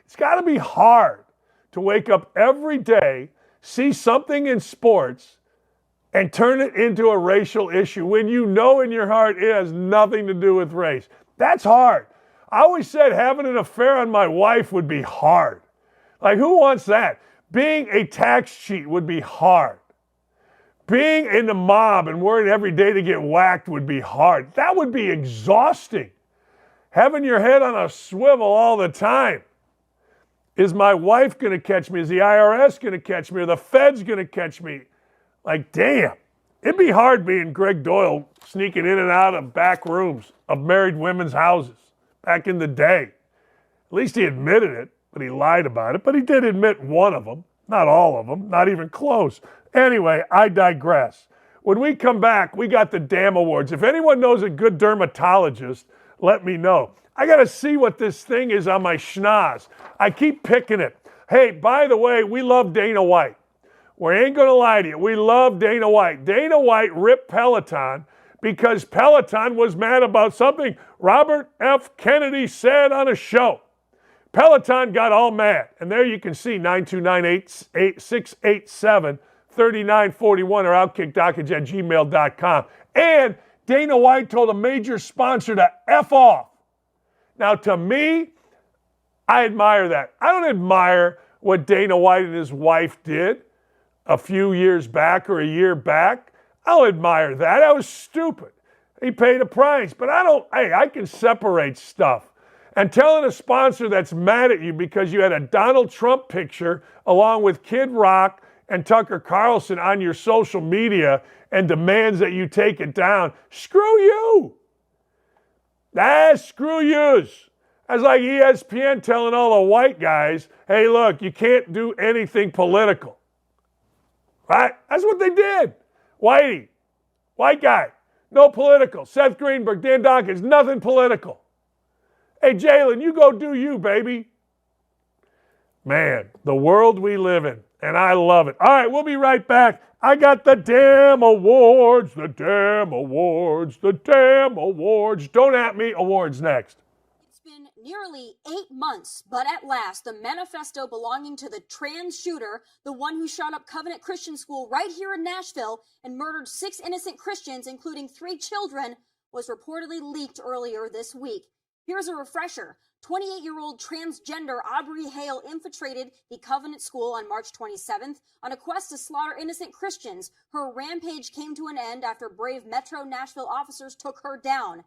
it's got to be hard to wake up every day, see something in sports, and turn it into a racial issue when you know in your heart it has nothing to do with race. That's hard. I always said having an affair on my wife would be hard. Like, who wants that? Being a tax cheat would be hard. Being in the mob and worrying every day to get whacked would be hard. That would be exhausting. Having your head on a swivel all the time. Is my wife going to catch me? Is the IRS going to catch me? Are the feds going to catch me? Like, damn. It'd be hard being Greg Doyle sneaking in and out of back rooms of married women's houses back in the day. At least he admitted it, but he lied about it. But he did admit one of them. Not all of them. Not even close. Anyway, I digress. When we come back, we got the damn awards. If anyone knows a good dermatologist, let me know. I got to see what this thing is on my schnoz. I keep picking it. Hey, by the way, we love Dana White. We ain't going to lie to you. We love Dana White. Dana White ripped Peloton because Peloton was mad about something Robert F. Kennedy said on a show. Peloton got all mad. And there you can see 929-687-3941 or outkick.dakich@gmail.com. And Dana White told a major sponsor to F off. Now, to me, I admire that. I don't admire what Dana White and his wife did a few years back or a year back. I don't admire that. That was stupid. He paid a price. But I can separate stuff. And telling a sponsor that's mad at you because you had a Donald Trump picture along with Kid Rock and Tucker Carlson on your social media and demands that you take it down, screw you. Screw yous. That's like ESPN telling all the white guys, hey, look, you can't do anything political. Right? That's what they did. Whitey, white guy, no political. Seth Greenberg, Dan Dakich, nothing political. Hey, Jalen, you go do you, baby. Man, the world we live in, and I love it. All right, we'll be right back. I got the damn awards, the damn awards, the damn awards. Don't at me, awards next. It's been nearly 8 months, but at last, the manifesto belonging to the trans shooter, the one who shot up Covenant Christian School right here in Nashville and murdered 6 innocent Christians, including 3 children, was reportedly leaked earlier this week. Here's a refresher. 28-year-old transgender Aubrey Hale infiltrated the Covenant School on March 27th on a quest to slaughter innocent Christians. Her rampage came to an end after brave Metro Nashville officers took her down.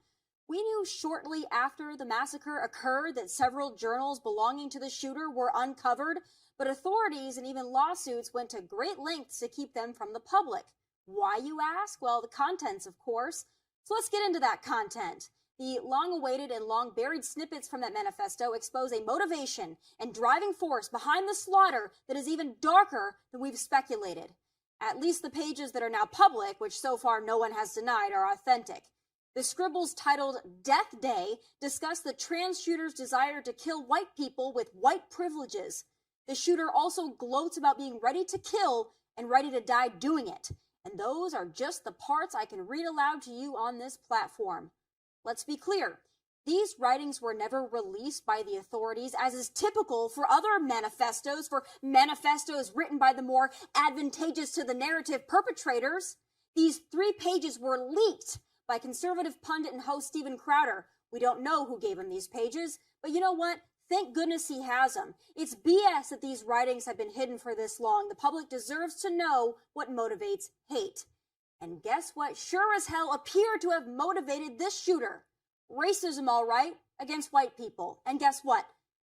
We knew shortly after the massacre occurred that several journals belonging to the shooter were uncovered, but authorities and even lawsuits went to great lengths to keep them from the public. Why, you ask? Well, the contents, of course. So let's get into that content. The long-awaited and long-buried snippets from that manifesto expose a motivation and driving force behind the slaughter that is even darker than we've speculated. At least the pages that are now public, which so far no one has denied, are authentic. The scribbles titled Death Day discuss the trans shooter's desire to kill white people with white privileges. The shooter also gloats about being ready to kill and ready to die doing it. And those are just the parts I can read aloud to you on this platform. Let's be clear. These writings were never released by the authorities, as is typical for other manifestos, for manifestos written by the more advantageous to the narrative perpetrators. These 3 pages were leaked by conservative pundit and host Steven Crowder. We don't know who gave him these pages, But you know what? Thank goodness he has them. It's BS that these writings have been hidden for this long. The public deserves to know what motivates hate. And guess what sure as hell appeared to have motivated this shooter? Racism, all right, against white people. And guess what?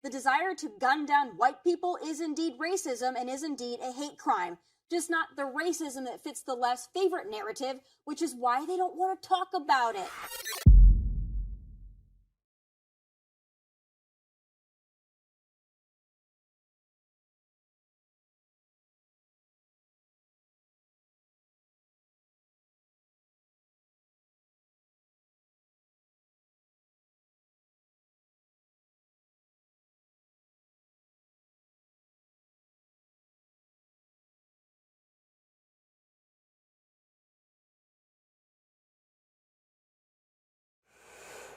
The desire to gun down white people is indeed racism and is indeed a hate crime. Just not the racism that fits the left's favorite narrative, which is why they don't want to talk about it.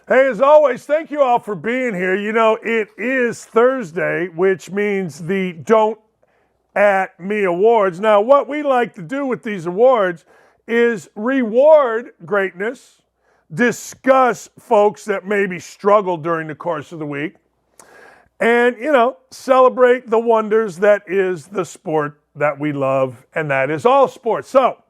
Hey, as always, thank you all for being here. You know, it is Thursday, which means the Don't At Me Awards. Now, what we like to do with these awards is reward greatness, discuss folks that maybe struggled during the course of the week, and, you know, celebrate the wonders that is the sport that we love, and that is all sports. So,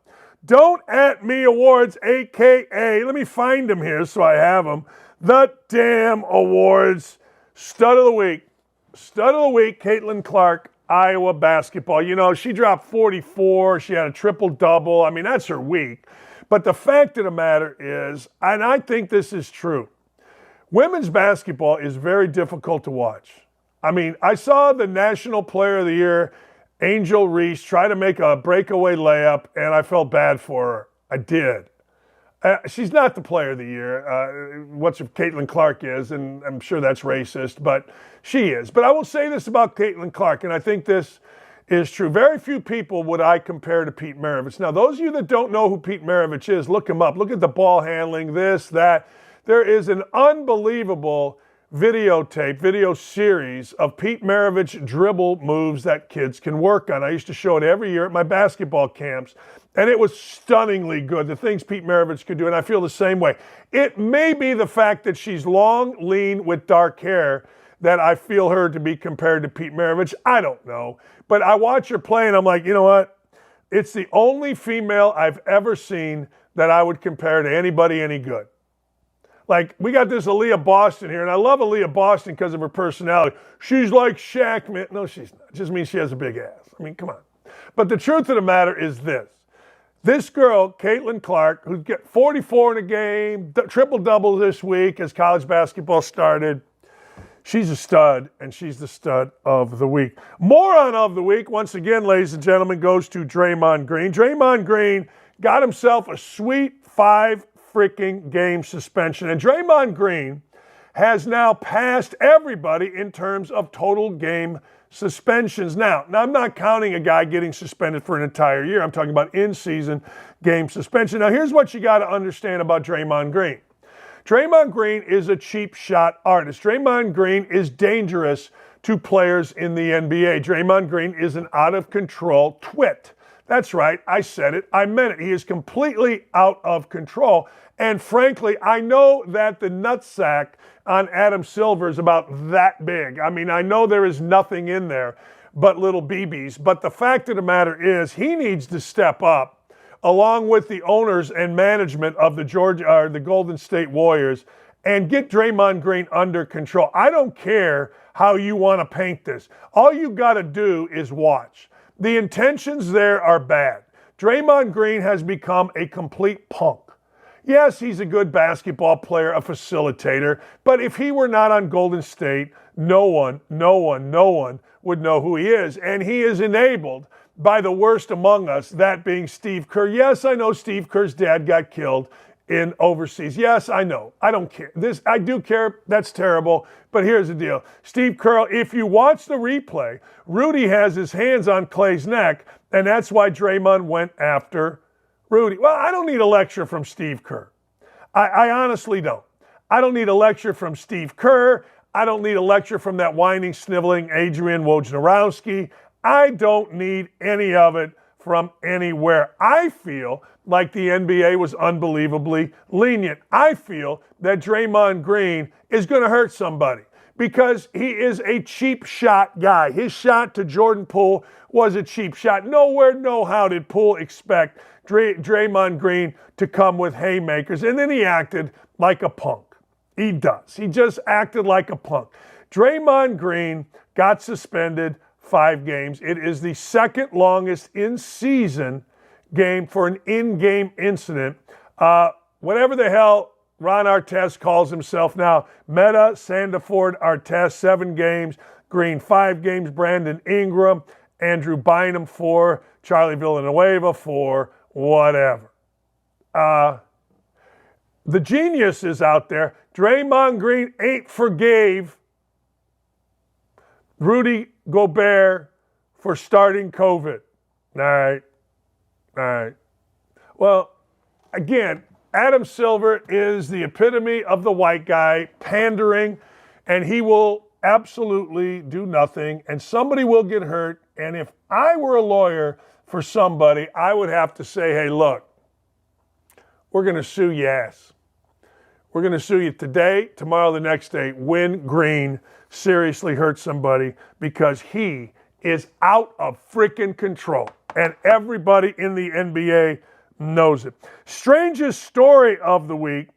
Don't At Me Awards, a.k.a., let me find them here so I have them. The damn awards. Stud of the week. Stud of the week, Caitlin Clark, Iowa basketball. You know, she dropped 44. She had a triple-double. I mean, that's her week. But the fact of the matter is, and I think this is true, women's basketball is very difficult to watch. I mean, I saw the National Player of the Year, Angel Reese, try to make a breakaway layup, and I felt bad for her. I did. She's not the player of the year. Caitlin Clark is, and I'm sure that's racist, but she is. But I will say this about Caitlin Clark, and I think this is true. Very few people would I compare to Pete Maravich. Now, those of you that don't know who Pete Maravich is, look him up. Look at the ball handling, this, that. There is an unbelievable video series of Pete Maravich dribble moves that kids can work on. I used to show it every year at my basketball camps, and it was stunningly good, the things Pete Maravich could do, and I feel the same way. It may be the fact that she's long, lean, with dark hair that I feel her to be compared to Pete Maravich. I don't know. But I watch her play, and I'm like, you know what? It's the only female I've ever seen that I would compare to anybody any good. Like, we got this Aaliyah Boston here, and I love Aaliyah Boston because of her personality. She's like Shaq, man. No, she's not. It just means she has a big ass. I mean, come on. But the truth of the matter is this. This girl, Caitlin Clark, who's got 44 in a game, triple-double this week as college basketball started, she's a stud, and she's the stud of the week. Moron of the week, once again, ladies and gentlemen, goes to Draymond Green. Draymond Green got himself a sweet 5 freaking game suspension. And Draymond Green has now passed everybody in terms of total game suspensions. Now, I'm not counting a guy getting suspended for an entire year. I'm talking about in-season game suspension. Now, here's what you got to understand about Draymond Green. Draymond Green is a cheap shot artist. Draymond Green is dangerous to players in the NBA. Draymond Green is an out-of-control twit. That's right. I said it. I meant it. He is completely out of control. And frankly, I know that the nutsack on Adam Silver is about that big. I mean, I know there is nothing in there but little BBs. But the fact of the matter is he needs to step up along with the owners and management of the Golden State Warriors and get Draymond Green under control. I don't care how you want to paint this. All you got to do is watch. The intentions there are bad. Draymond Green has become a complete punk. Yes, he's a good basketball player, a facilitator, but if he were not on Golden State, no one would know who he is. And he is enabled by the worst among us, that being Steve Kerr. Yes, I know Steve Kerr's dad got killed in overseas. Yes, I know. I don't care. I do care. That's terrible. But here's the deal. Steve Kerr, if you watch the replay, Rudy has his hands on Clay's neck, and that's why Draymond went after Rudy. Well, I don't need a lecture from Steve Kerr. I honestly don't. I don't need a lecture from Steve Kerr. I don't need a lecture from that whining, sniveling Adrian Wojnarowski. I don't need any of it from anywhere. I feel like the NBA was unbelievably lenient. I feel that Draymond Green is going to hurt somebody because he is a cheap shot guy. His shot to Jordan Poole was a cheap shot. Nowhere, no how did Poole expect Draymond Green to come with haymakers. And then he acted like a punk. He does. He just acted like a punk. Draymond Green got suspended 5 games. It is the second longest in-season game for an in-game incident. Whatever the hell Ron Artest calls himself now, Meta Sandiford Artest, 7 games, Green 5 games, Brandon Ingram, Andrew Bynum 4, Charlie Villanueva 4, whatever. The genius is out there. Draymond Green forgave Rudy Gobert for starting COVID. All right. Well, again, Adam Silver is the epitome of the white guy pandering, and he will absolutely do nothing, and somebody will get hurt. And if I were a lawyer for somebody, I would have to say, hey, look, we're going to sue your ass. We're going to sue you today, tomorrow, the next day, when Green seriously hurts somebody, because he is out of freaking control. And everybody in the NBA knows it. Strangest story of the week.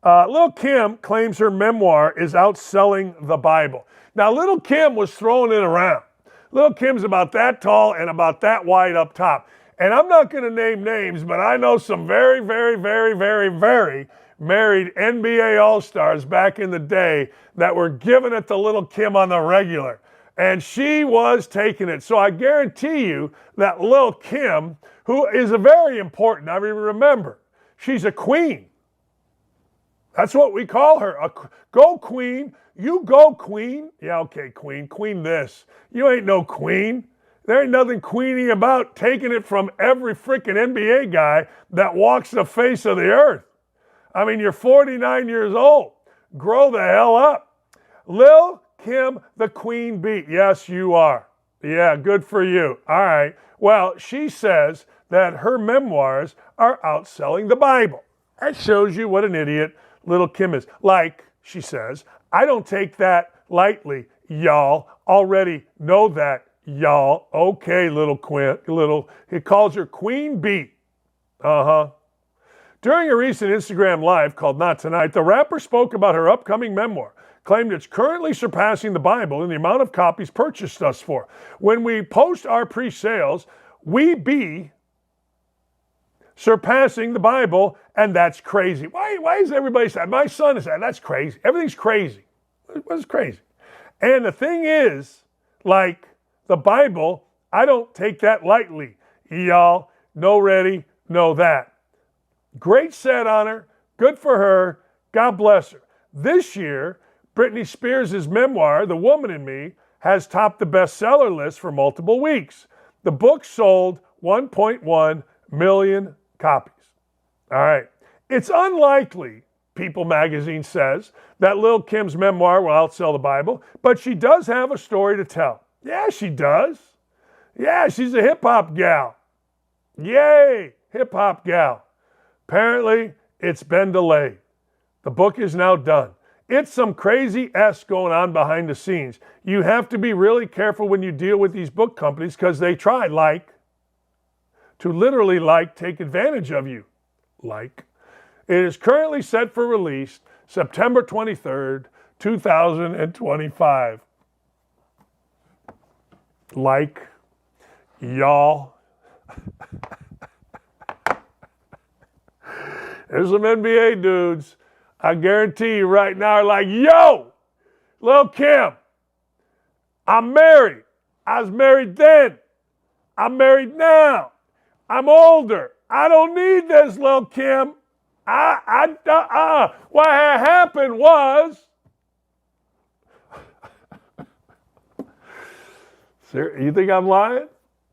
Lil' Kim claims her memoir is outselling the Bible. Now, Lil' Kim was throwing it around. Lil' Kim's about that tall and about that wide up top. And I'm not going to name names, but I know some very, very, very, very, very married NBA All-Stars back in the day that were giving it to Lil' Kim on the regular. And she was taking it. So I guarantee you that Lil' Kim, who is a very important, I mean, remember, she's a queen. That's what we call her. Go queen. You go queen. Yeah, okay, queen. Queen this. You ain't no queen. There ain't nothing queeny about taking it from every freaking NBA guy that walks the face of the earth. I mean, you're 49 years old. Grow the hell up. Lil' Kim, the queen bee. Yes, you are. Yeah, good for you. All right. Well, she says that her memoirs are outselling the Bible. That shows you what an idiot Lil' Kim is. Like, she says, I don't take that lightly, y'all. Already know that, y'all. Okay, he calls her Queen Bee. During a recent Instagram Live called Not Tonight, the rapper spoke about her upcoming memoir, claimed it's currently surpassing the Bible in the amount of copies purchased thus far. When we post our pre-sales, we be surpassing the Bible, and that's crazy. Why is everybody saying? My son is saying, that's crazy. Everything's crazy. What's crazy? And the thing is, like the Bible, I don't take that lightly. Y'all, know ready, know that. Great set on her. Good for her. God bless her. This year, Britney Spears' memoir, The Woman in Me, has topped the bestseller list for multiple weeks. The book sold 1.1 million copies. All right. It's unlikely, People magazine says, that Lil' Kim's memoir will outsell the Bible, but she does have a story to tell. Yeah, she does. Yeah, she's a hip-hop gal. Yay, hip-hop gal. Apparently, it's been delayed. The book is now done. It's some crazy S going on behind the scenes. You have to be really careful when you deal with these book companies because they try, to literally, take advantage of you. It is currently set for release September 23rd, 2025. Y'all. There's some NBA dudes, I guarantee you right now, are like, yo, Lil' Kim, I'm married. I was married then. I'm married now. I'm older. I don't need this, Lil' Kim. What had happened was, you think I'm lying?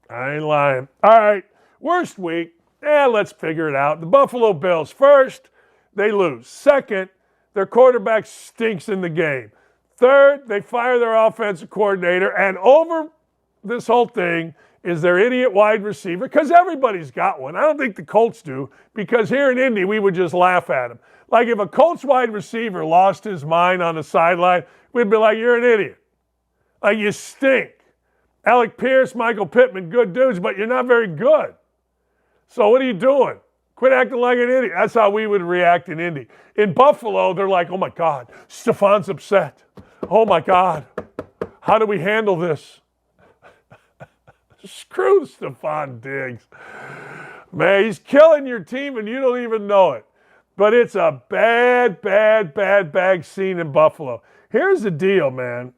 I ain't lying. All right, worst week. Let's figure it out. The Buffalo Bills, first, they lose. Second, their quarterback stinks in the game. Third, they fire their offensive coordinator. And over this whole thing is their idiot wide receiver, because everybody's got one. I don't think the Colts do, because here in Indy, we would just laugh at him. Like if a Colts wide receiver lost his mind on the sideline, we'd be like, you're an idiot. Like, you stink. Alec Pierce, Michael Pittman, good dudes, but you're not very good. So what are you doing? Quit acting like an idiot. That's how we would react in Indy. In Buffalo, they're like, oh my God, Stefon's upset. Oh my God, how do we handle this? Screw Stefon Diggs. Man, he's killing your team and you don't even know it. But it's a bad scene in Buffalo. Here's the deal, man.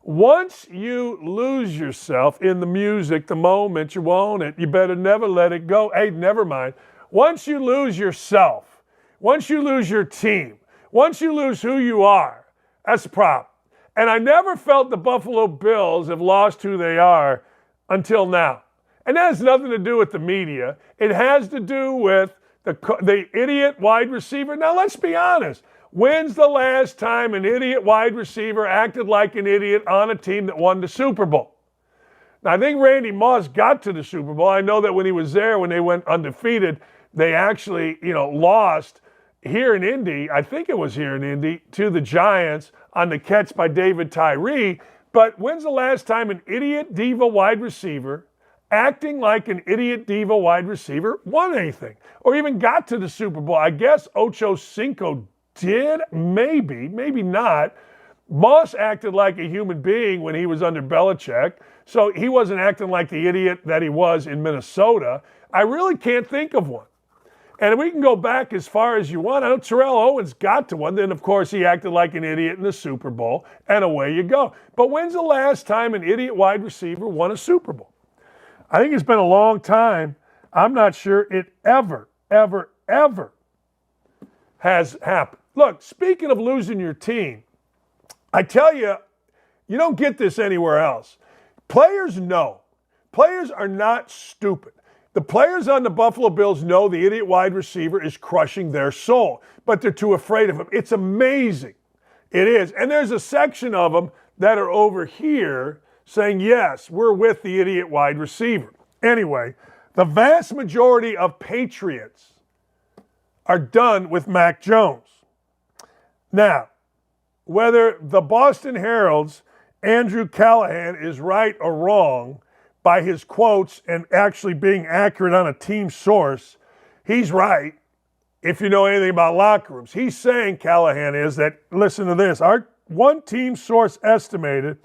Once you lose yourself in the music, the moment, you own it, you better never let it go. Hey, never mind. Once you lose yourself, once you lose your team, once you lose who you are, that's the problem. And I never felt the Buffalo Bills have lost who they are until now. And that has nothing to do with the media. It has to do with the idiot wide receiver. Now, let's be honest. When's the last time an idiot wide receiver acted like an idiot on a team that won the Super Bowl? Now, I think Randy Moss got to the Super Bowl. I know that when he was there, when they went undefeated, they actually, lost here in Indy. I think it was here in Indy to the Giants on the catch by David Tyree. But when's the last time an idiot diva wide receiver acting like an idiot diva wide receiver won anything or even got to the Super Bowl? I guess Ocho Cinco did, maybe not. Moss acted like a human being when he was under Belichick, so he wasn't acting like the idiot that he was in Minnesota. I really can't think of one. And we can go back as far as you want. I know Terrell Owens got to one. Then, of course, he acted like an idiot in the Super Bowl, and away you go. But when's the last time an idiot wide receiver won a Super Bowl? I think it's been a long time. I'm not sure it ever has happened. Look, speaking of losing your team, I tell you, you don't get this anywhere else. Players know. Players are not stupid. The players on the Buffalo Bills know the idiot wide receiver is crushing their soul, but they're too afraid of him. It's amazing. It is. And there's a section of them that are over here saying, yes, we're with the idiot wide receiver. Anyway, the vast majority of Patriots are done with Mac Jones. Now, whether the Boston Herald's Andrew Callahan is right or wrong by his quotes and actually being accurate on a team source, he's right if you know anything about locker rooms. He's saying, Callahan is, that, listen to this, our one team source estimated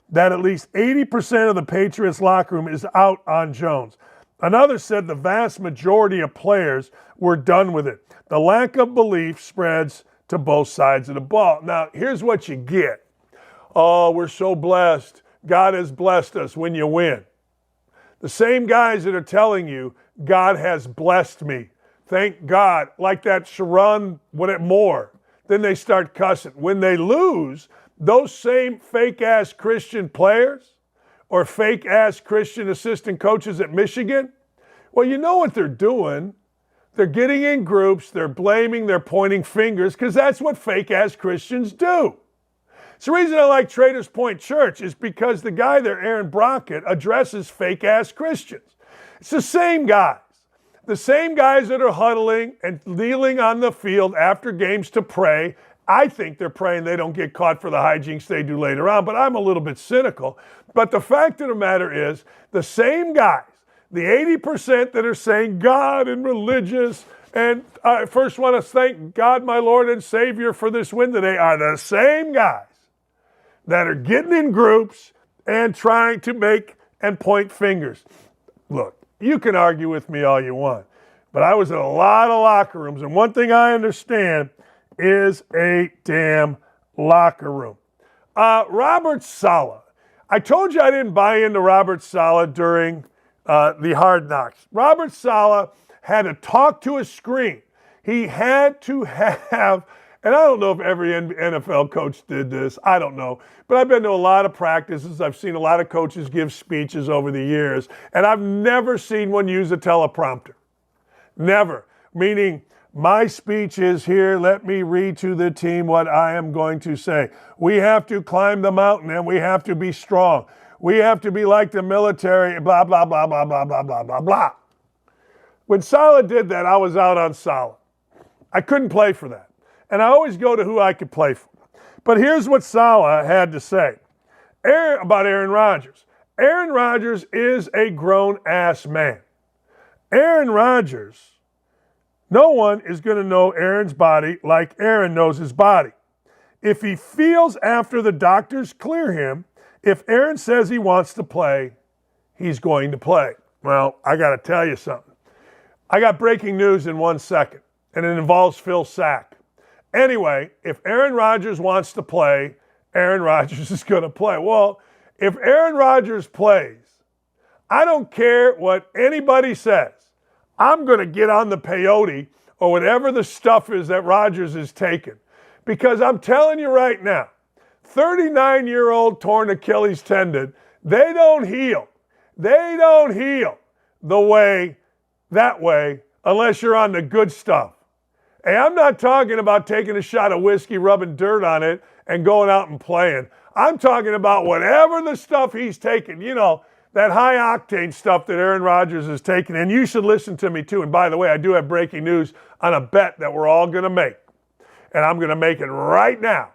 that at least 80% of the Patriots locker room is out on Jones. Another said the vast majority of players were done with it. The lack of belief spreads to both sides of the ball. Now, here's what you get. Oh, we're so blessed. God has blessed us when you win. The same guys that are telling you, God has blessed me. Thank God. Like that Sharon Moore. Then they start cussing. When they lose, those same fake-ass Christian players or fake-ass Christian assistant coaches at Michigan, well, you know what they're doing. They're getting in groups, they're blaming, they're pointing fingers, because that's what fake-ass Christians do. It's the reason I like Traders Point Church is because the guy there, Aaron Brockett, addresses fake-ass Christians. It's the same guys. The same guys that are huddling and kneeling on the field after games to pray. I think they're praying they don't get caught for the hijinks they do later on, but I'm a little bit cynical. But the fact of the matter is, the same guys, the 80% that are saying God and religious, and I first want to thank God, my Lord and Savior, for this win today, are the same guys that are getting in groups and trying to make and point fingers. Look, you can argue with me all you want, but I was in a lot of locker rooms, and one thing I understand is a damn locker room. Robert Saleh. I told you I didn't buy into Robert Saleh during the Hard Knocks. Robert Saleh had to talk to a screen. He had to have, and I don't know if every NFL coach did this, I don't know, but I've been to a lot of practices. I've seen a lot of coaches give speeches over the years, and I've never seen one use a teleprompter. Never. Meaning, my speech is here. Let me read to the team what I am going to say. We have to climb the mountain, and we have to be strong. We have to be like the military, blah, blah, blah, blah, blah, blah, blah, blah, blah. When Saleh did that, I was out on Saleh. I couldn't play for that. And I always go to who I could play for. But here's what Saleh had to say about Aaron Rodgers. Aaron Rodgers is a grown-ass man. Aaron Rodgers, no one is going to know Aaron's body like Aaron knows his body. If he feels after the doctors clear him, if Aaron says he wants to play, he's going to play. Well, I got to tell you something. I got breaking news in 1 second, and it involves Phil Sack. Anyway, if Aaron Rodgers wants to play, Aaron Rodgers is going to play. Well, if Aaron Rodgers plays, I don't care what anybody says. I'm going to get on the peyote or whatever the stuff is that Rodgers is taking. Because I'm telling you right now, 39-year-old torn Achilles tendon, they don't heal. They don't heal that way, unless you're on the good stuff. Hey, I'm not talking about taking a shot of whiskey, rubbing dirt on it, and going out and playing. I'm talking about whatever the stuff he's taking, that high-octane stuff that Aaron Rodgers is taking. And you should listen to me, too. And by the way, I do have breaking news on a bet that we're all going to make. And I'm going to make it right now.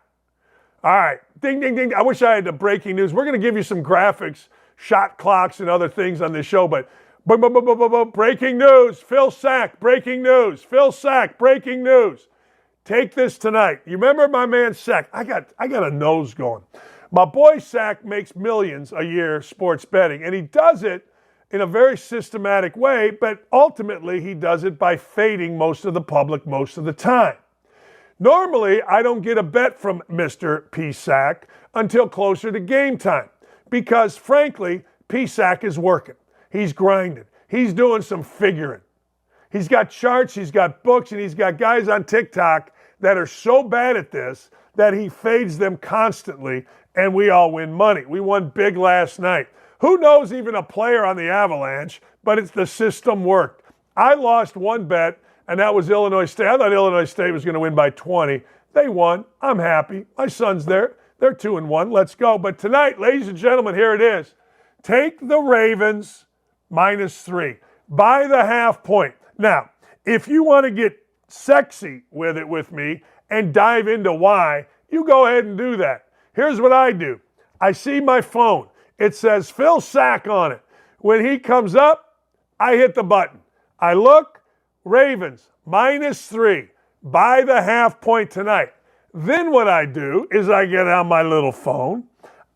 All right. Ding, ding, ding. I wish I had the breaking news. We're going to give you some graphics, shot clocks, and other things on this show. But breaking news. Phil Sack, breaking news. Phil Sack, breaking news. Take this tonight. You remember my man Sack? I got a nose going. My boy Sack makes millions a year sports betting, and he does it in a very systematic way, but ultimately he does it by fading most of the public most of the time. Normally, I don't get a bet from Mr. P. Sack until closer to game time because, frankly, P. Sack is working. He's grinding. He's doing some figuring. He's got charts, he's got books, and he's got guys on TikTok that are so bad at this that he fades them constantly, and we all win money. We won big last night. Who knows even a player on the Avalanche, but it's the system worked. I lost one bet, and that was Illinois State. I thought Illinois State was going to win by 20. They won. I'm happy. My son's there. They're 2-1. Let's go. But tonight, ladies and gentlemen, here it is. Take the Ravens -3. Buy the half point. Now, if you want to get sexy with it with me and dive into why, you go ahead and do that. Here's what I do. I see my phone. It says Phil Sack on it. When he comes up, I hit the button. I look, Ravens -3. Buy the half point tonight. Then what I do is I get on my little phone,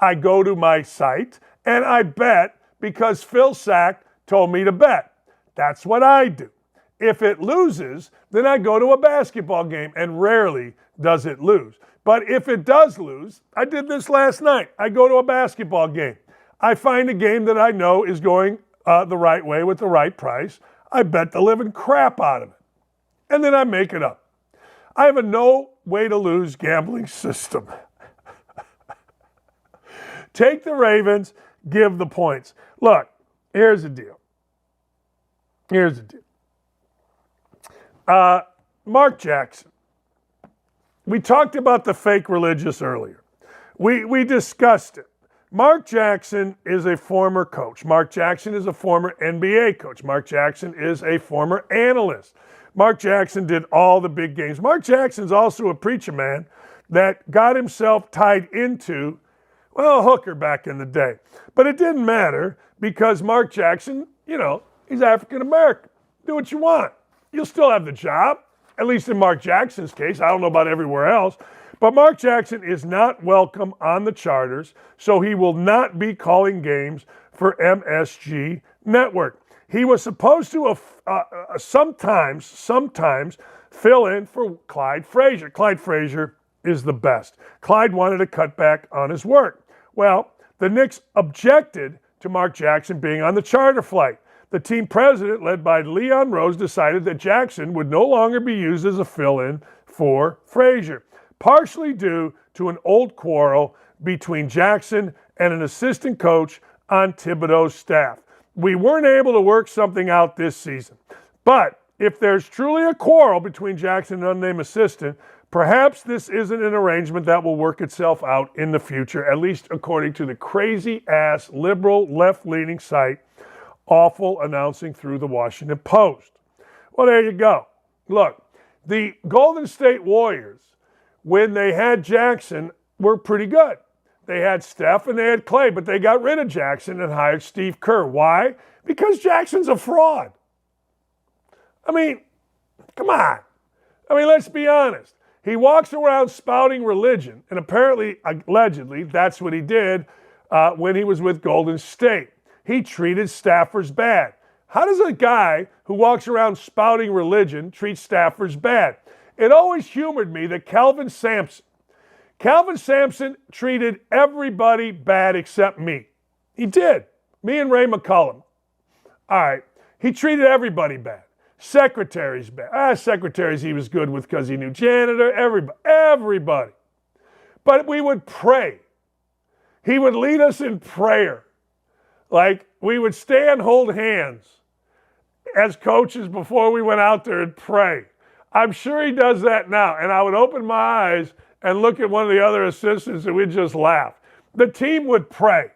I go to my site, and I bet because Phil Sack told me to bet. That's what I do. If it loses, then I go to a basketball game, and rarely does it lose. But if it does lose, I did this last night. I go to a basketball game. I find a game that I know is going the right way with the right price. I bet the living crap out of it. And then I make it up. I have a no way to lose gambling system. Take the Ravens, give the points. Look, here's the deal. Mark Jackson. We talked about the fake religious earlier. We discussed it. Mark Jackson is a former coach. Mark Jackson is a former NBA coach. Mark Jackson is a former analyst. Mark Jackson did all the big games. Mark Jackson's also a preacher man that got himself tied into, well, a hooker back in the day. But it didn't matter because Mark Jackson, he's African American. Do what you want. You'll still have the job, at least in Mark Jackson's case. I don't know about everywhere else. But Mark Jackson is not welcome on the charters, so he will not be calling games for MSG Network. He was supposed to sometimes fill in for Clyde Frazier. Clyde Frazier is the best. Clyde wanted to cut back on his work. Well, the Knicks objected to Mark Jackson being on the charter flight. The team president, led by Leon Rose, decided that Jackson would no longer be used as a fill-in for Frazier, partially due to an old quarrel between Jackson and an assistant coach on Thibodeau's staff. We weren't able to work something out this season. But if there's truly a quarrel between Jackson and an unnamed assistant, perhaps this isn't an arrangement that will work itself out in the future, at least according to the crazy-ass liberal left-leaning site Awful announcing through the Washington Post. Well, there you go. Look, the Golden State Warriors, when they had Jackson were pretty good. They had Steph and they had Clay, but they got rid of Jackson and hired Steve Kerr. Why? Because Jackson's a fraud. I mean, come on. I mean, let's be honest. He walks around spouting religion, and apparently, allegedly, that's what he did when he was with Golden State. He treated staffers bad. How does a guy who walks around spouting religion treat staffers bad? It always humored me that Calvin Sampson treated everybody bad except me. He did. Me and Ray McCullum. All right. He treated everybody bad. Secretaries bad. Secretaries he was good with because he knew janitor, everybody. But we would pray. He would lead us in prayer. Like we would stand, hold hands as coaches before we went out there and pray. I'm sure he does that now. And I would open my eyes and look at one of the other assistants and we'd just laugh. The team would pray.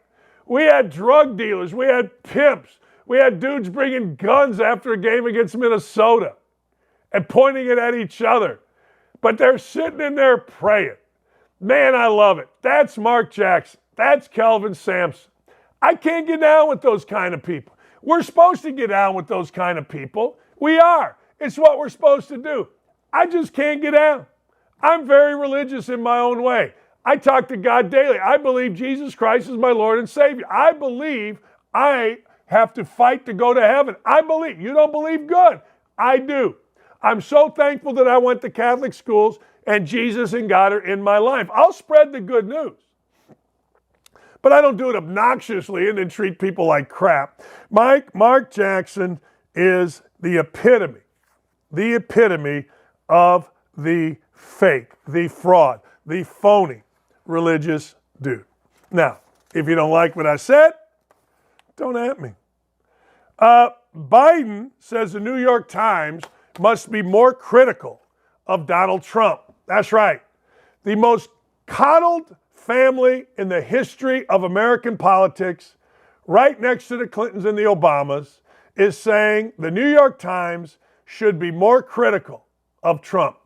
We had drug dealers. We had pimps. We had dudes bringing guns after a game against Minnesota and pointing it at each other. But they're sitting in there praying. Man, I love it. That's Mark Jackson. That's Kelvin Sampson. I can't get down with those kind of people. We're supposed to get down with those kind of people. We are. It's what we're supposed to do. I just can't get down. I'm very religious in my own way. I talk to God daily. I believe Jesus Christ is my Lord and Savior. I believe I have to fight to go to heaven. I believe. You don't believe? Good. I do. I'm so thankful that I went to Catholic schools and Jesus and God are in my life. I'll spread the good news. But I don't do it obnoxiously and then treat people like crap. Mark Jackson is the epitome of the fake, the fraud, the phony religious dude. Now, if you don't like what I said, don't at me. Biden says the New York Times must be more critical of Donald Trump. That's right. The most coddled family in the history of American politics, right next to the Clintons and the Obamas, is saying the New York Times should be more critical of Trump.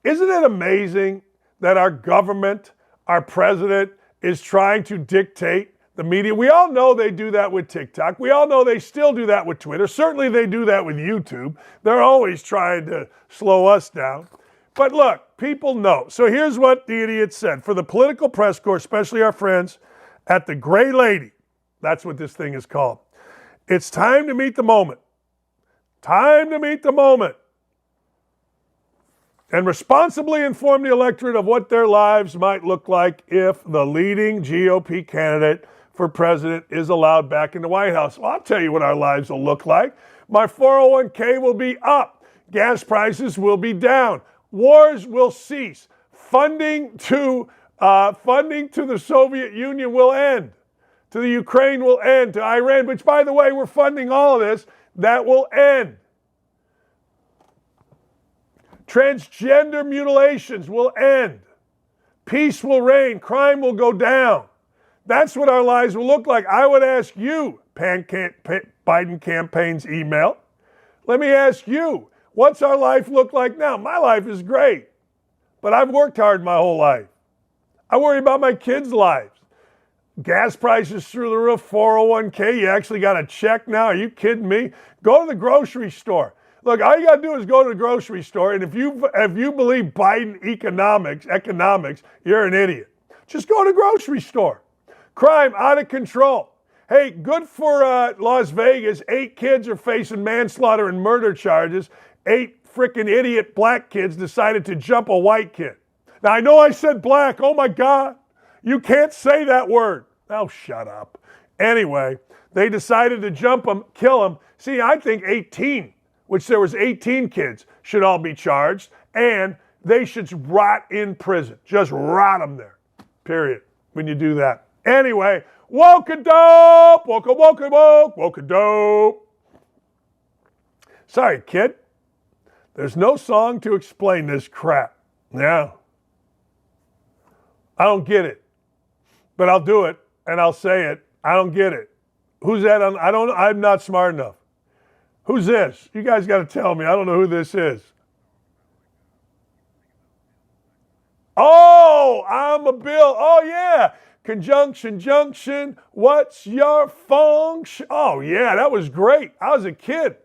Isn't it amazing that our government, our president, is trying to dictate the media? We all know they do that with TikTok. We all know they still do that with Twitter. Certainly they do that with YouTube. They're always trying to slow us down. But look, people know. So here's what the idiot said. For the political press corps, especially our friends at the Gray Lady, that's what this thing is called. It's time to meet the moment. Time to meet the moment. And responsibly inform the electorate of what their lives might look like if the leading GOP candidate for president is allowed back in the White House. Well, I'll tell you what our lives will look like. My 401k will be up. Gas prices will be down. Wars will cease. Funding to the Soviet Union will end. To the Ukraine will end. To Iran, which, by the way, we're funding all of this, that will end. Transgender mutilations will end. Peace will reign. Crime will go down. That's what our lives will look like. I would ask you, Biden campaign's email. Let me ask you, what's our life look like now? My life is great, but I've worked hard my whole life. I worry about my kids' lives. Gas prices through the roof, 401k, you actually got a check now? Are you kidding me? Go to the grocery store. Look, all you got to do is go to the grocery store, and if you believe Biden economics, you're an idiot. Just go to the grocery store. Crime out of control. Hey, good for Las Vegas. 8 kids are facing manslaughter and murder charges. 8 frickin' idiot black kids decided to jump a white kid. Now, I know I said black. Oh, my God. You can't say that word. Oh, shut up. Anyway, they decided to jump them, kill them. See, I think 18, which there was 18 kids, should all be charged, and they should rot in prison. Just rot them there, period, when you do that. Anyway, woke-a-dope, woke-a-dope. Sorry, kid. There's no song to explain this crap. Yeah. I don't get it. But I'll do it, and I'll say it. I don't get it. Who's that? I'm not smart enough. Who's this? You guys got to tell me. I don't know who this is. Oh, I'm a Bill. Oh, yeah. Conjunction, junction, what's your function? Oh, yeah, that was great. I was a kid.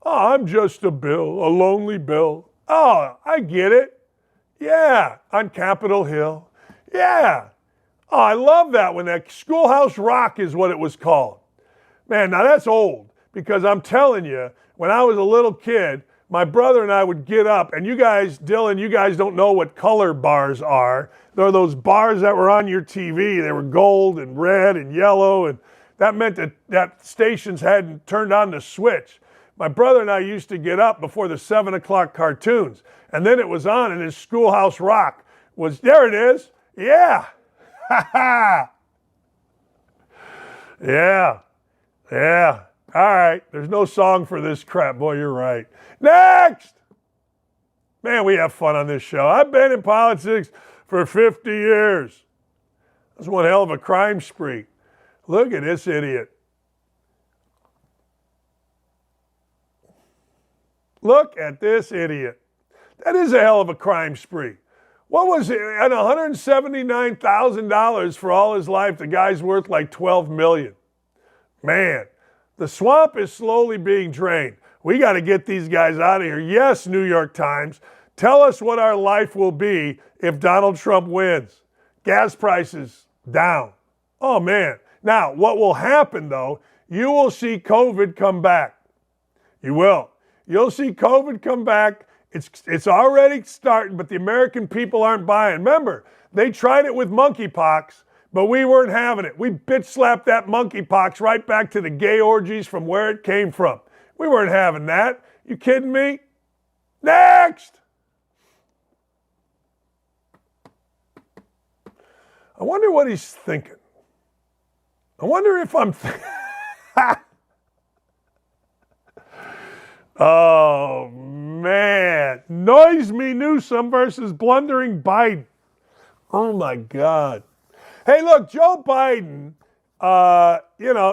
Oh, I'm just a Bill, a lonely Bill. Oh, I get it. Yeah, on Capitol Hill. Yeah. Oh, I love that one. That Schoolhouse Rock is what it was called. Man, now that's old, because I'm telling you, when I was a little kid, my brother and I would get up, and you guys, Dylan, you guys don't know what color bars are. They're those bars that were on your TV. They were gold and red and yellow, and that meant that stations hadn't turned on the switch. My brother and I used to get up before the 7 o'clock cartoons, and then it was on, and his Schoolhouse Rock was, there it is. Yeah. Ha ha. Yeah. Yeah. All right. There's no song for this crap. Boy, you're right. Next! Man, we have fun on this show. I've been in politics for 50 years. That's one hell of a crime spree. Look at this idiot. Look at this idiot. That is a hell of a crime spree. What was it? At $179,000 for all his life, the guy's worth like $12 million. Man, the swamp is slowly being drained. We got to get these guys out of here. Yes, New York Times, tell us what our life will be if Donald Trump wins. Gas prices down. Oh, man. Now, what will happen, though, you will see COVID come back. You will. You'll see COVID come back. It's already starting, but the American people aren't buying. Remember, they tried it with monkeypox, but we weren't having it. We bitch slapped that monkeypox right back to the gay orgies from where it came from. We weren't having that. You kidding me? Next! I wonder what he's thinking. I wonder if I'm Oh, man. Noise me Newsom versus blundering Biden. Oh, my God. Hey, look, Joe Biden,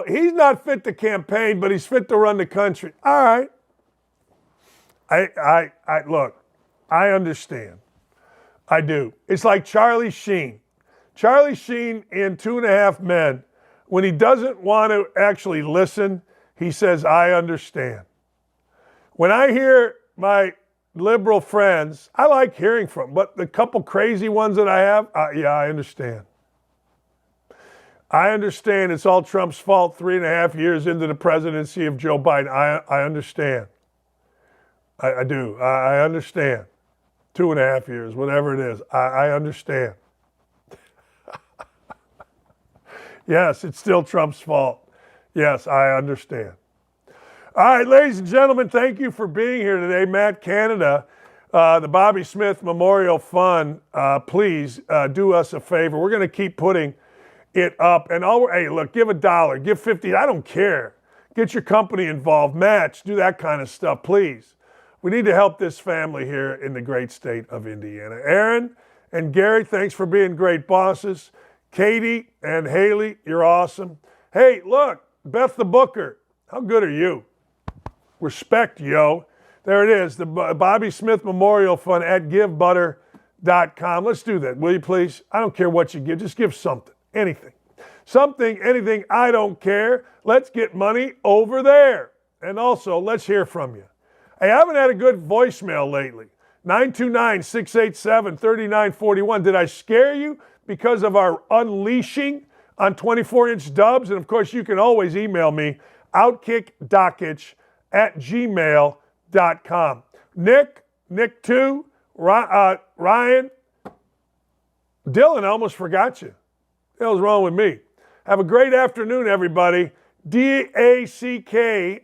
he's not fit to campaign, but he's fit to run the country. All right. Look, I understand. I do. It's like Charlie Sheen. Charlie Sheen in 2.5 Men, when he doesn't want to actually listen, he says, I understand. When I hear my liberal friends, I like hearing from them, but the couple crazy ones that I have, yeah, I understand. I understand it's all Trump's fault 3.5 years into the presidency of Joe Biden. I understand. I do. I understand. 2.5 years, whatever it is. I understand. Yes, it's still Trump's fault. Yes, I understand. All right, ladies and gentlemen, thank you for being here today. Matt Canada, the Bobby Smith Memorial Fund, please do us a favor. We're going to keep putting it up. And hey, look, give $1, give $50. I don't care. Get your company involved, match, do that kind of stuff, please. We need to help this family here in the great state of Indiana. Aaron and Gary, thanks for being great bosses. Katie and Haley, you're awesome. Hey, look, Beth the Booker, how good are you? Respect, yo. There it is, the Bobby Smith Memorial Fund at givebutter.com. Let's do that, will you please? I don't care what you give. Just give something, anything. Something, anything, I don't care. Let's get money over there. And also, let's hear from you. Hey, I haven't had a good voicemail lately. 929-687-3941. Did I scare you because of our unleashing on 24-inch dubs? And, of course, you can always email me, outkickdakich@gmail.com. Nick 2, Ryan, Dylan, I almost forgot you. What the hell's wrong with me? Have a great afternoon, everybody. DACKICHOUT.